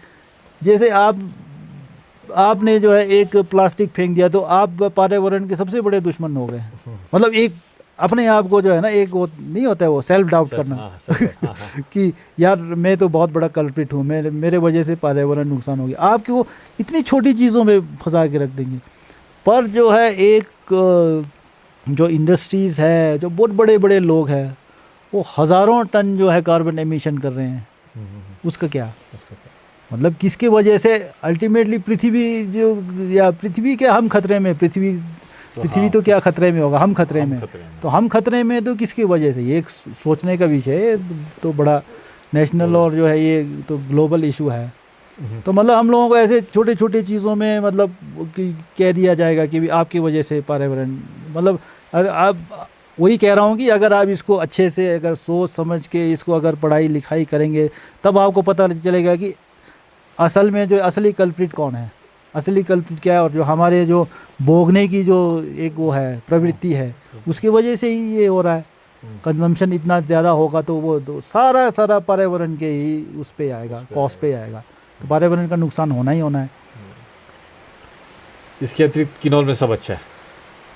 जैसे आपने जो है एक प्लास्टिक फेंक दिया तो आप पर्यावरण के सबसे बड़े दुश्मन हो गए। मतलब एक अपने आप को जो है ना, एक वो नहीं होता है वो सेल्फ डाउट करना कि यार मैं तो बहुत बड़ा कल्प्रिट हूँ, मेरे वजह से पर्यावरण नुकसान हो गया। आपके वो इतनी छोटी चीज़ों में फंसा के रख देंगे। पर जो है एक जो इंडस्ट्रीज़ है, जो बहुत बड़े बड़े लोग हैं, वो हज़ारों टन जो है कार्बन एमिशन कर रहे हैं। उसका क्या मतलब किसके वजह से अल्टीमेटली पृथ्वी जो, या पृथ्वी के हम खतरे में, पृथ्वी तो क्या खतरे में होगा? हम खतरे में। तो हम खतरे में तो किसकी वजह से? ये एक सोचने का विषय है, तो बड़ा नेशनल और जो है ये तो ग्लोबल इशू है। तो मतलब हम लोगों को ऐसे छोटे छोटे चीज़ों में मतलब कह दिया जाएगा कि भी आपकी वजह से पर्यावरण, मतलब आप वही कह रहा हूँ कि अगर आप इसको अच्छे से अगर सोच समझ के इसको अगर पढ़ाई लिखाई करेंगे तब आपको पता चलेगा कि असल में जो असली कल्प्रिट कौन है, असली कल्प्रिट क्या है, और जो हमारे जो भोगने की जो एक वो है प्रवृत्ति है उसकी वजह से ही ये हो रहा है। कंजम्पशन इतना ज़्यादा होगा तो वो तो सारा पर्यावरण के ही उस पे आएगा, कॉस्ट पे आएगा। तो पर्यावरण का नुकसान होना ही होना है।
इसके अतिरिक्त किन्नौर में सब अच्छा है?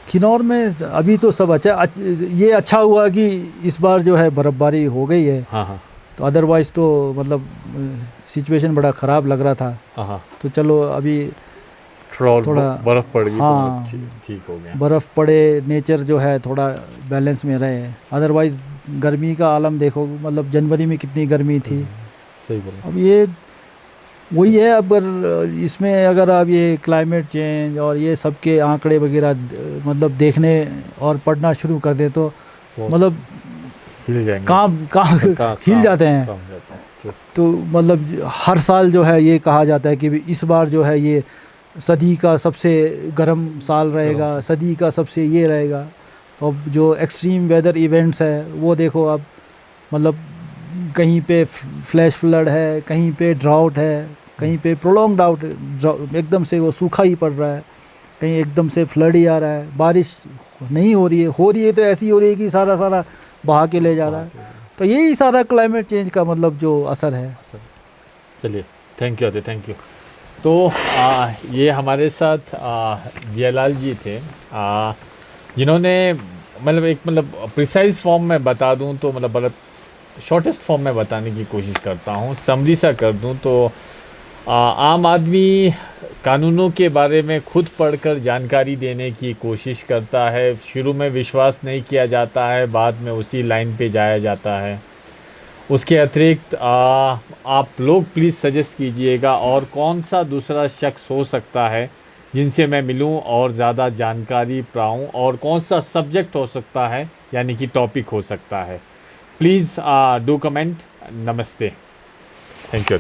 किन्नौर में अभी तो सब अच्छा। ये अच्छा हुआ कि इस बार जो है बर्फ़बारी हो गई है।
हाँ।
तो अदरवाइज़ तो मतलब सिचुएशन बड़ा ख़राब लग रहा था।
हाँ।
तो चलो अभी थोड़ा
बर्फ़ पड़ गई।
हाँ,
तो ठीक हो गया।
बर्फ़ पड़े, नेचर जो है थोड़ा बैलेंस में रहे। अदरवाइज़ गर्मी का आलम देखो, मतलब जनवरी में कितनी गर्मी थी।
सही बोला।
अब ये वही है, अगर इसमें अगर आप ये क्लाइमेट चेंज और ये सब के आंकड़े वगैरह मतलब देखने और पढ़ना शुरू कर दे तो मतलब
हिल जाएंगे,
काम हिल जाते हैं। तो मतलब हर साल जो है ये कहा जाता है कि इस बार जो है ये सदी का सबसे गर्म साल रहेगा, सदी का सबसे ये रहेगा। और जो एक्सट्रीम वेदर इवेंट्स है वो देखो अब, मतलब कहीं पे फ्लैश फ्लड है, कहीं पे ड्राउट है, कहीं पे प्रोलॉन्ग ड्राउट, एकदम से वो सूखा ही पड़ रहा है, कहीं एकदम से फ्लड ही आ रहा है, बारिश नहीं हो रही है तो ऐसी हो रही है कि सारा बहा के ले जा रहा है। तो यही सारा क्लाइमेट चेंज का मतलब जो असर है।
चलिए, thank you Ajay, thank you. तो ये हमारे साथ जयलाल जी थे, जिन्होंने मतलब प्रिसाइज फॉर्म में बता दूं तो मतलब शॉर्टेस्ट फॉर्म में बताने की कोशिश करता हूं, समरी सा कर दूं तो आम आदमी कानूनों के बारे में खुद पढ़कर जानकारी देने की कोशिश करता है। शुरू में विश्वास नहीं किया जाता है, बाद में उसी लाइन पे जाया जाता है। उसके अतिरिक्त आप लोग प्लीज़ सजेस्ट कीजिएगा और कौन सा दूसरा शख्स हो सकता है जिनसे मैं मिलूं और ज़्यादा जानकारी पाऊं, और कौन सा सब्जेक्ट हो सकता है, यानी कि टॉपिक हो सकता है। Please do comment. नमस्ते, थैंक यू।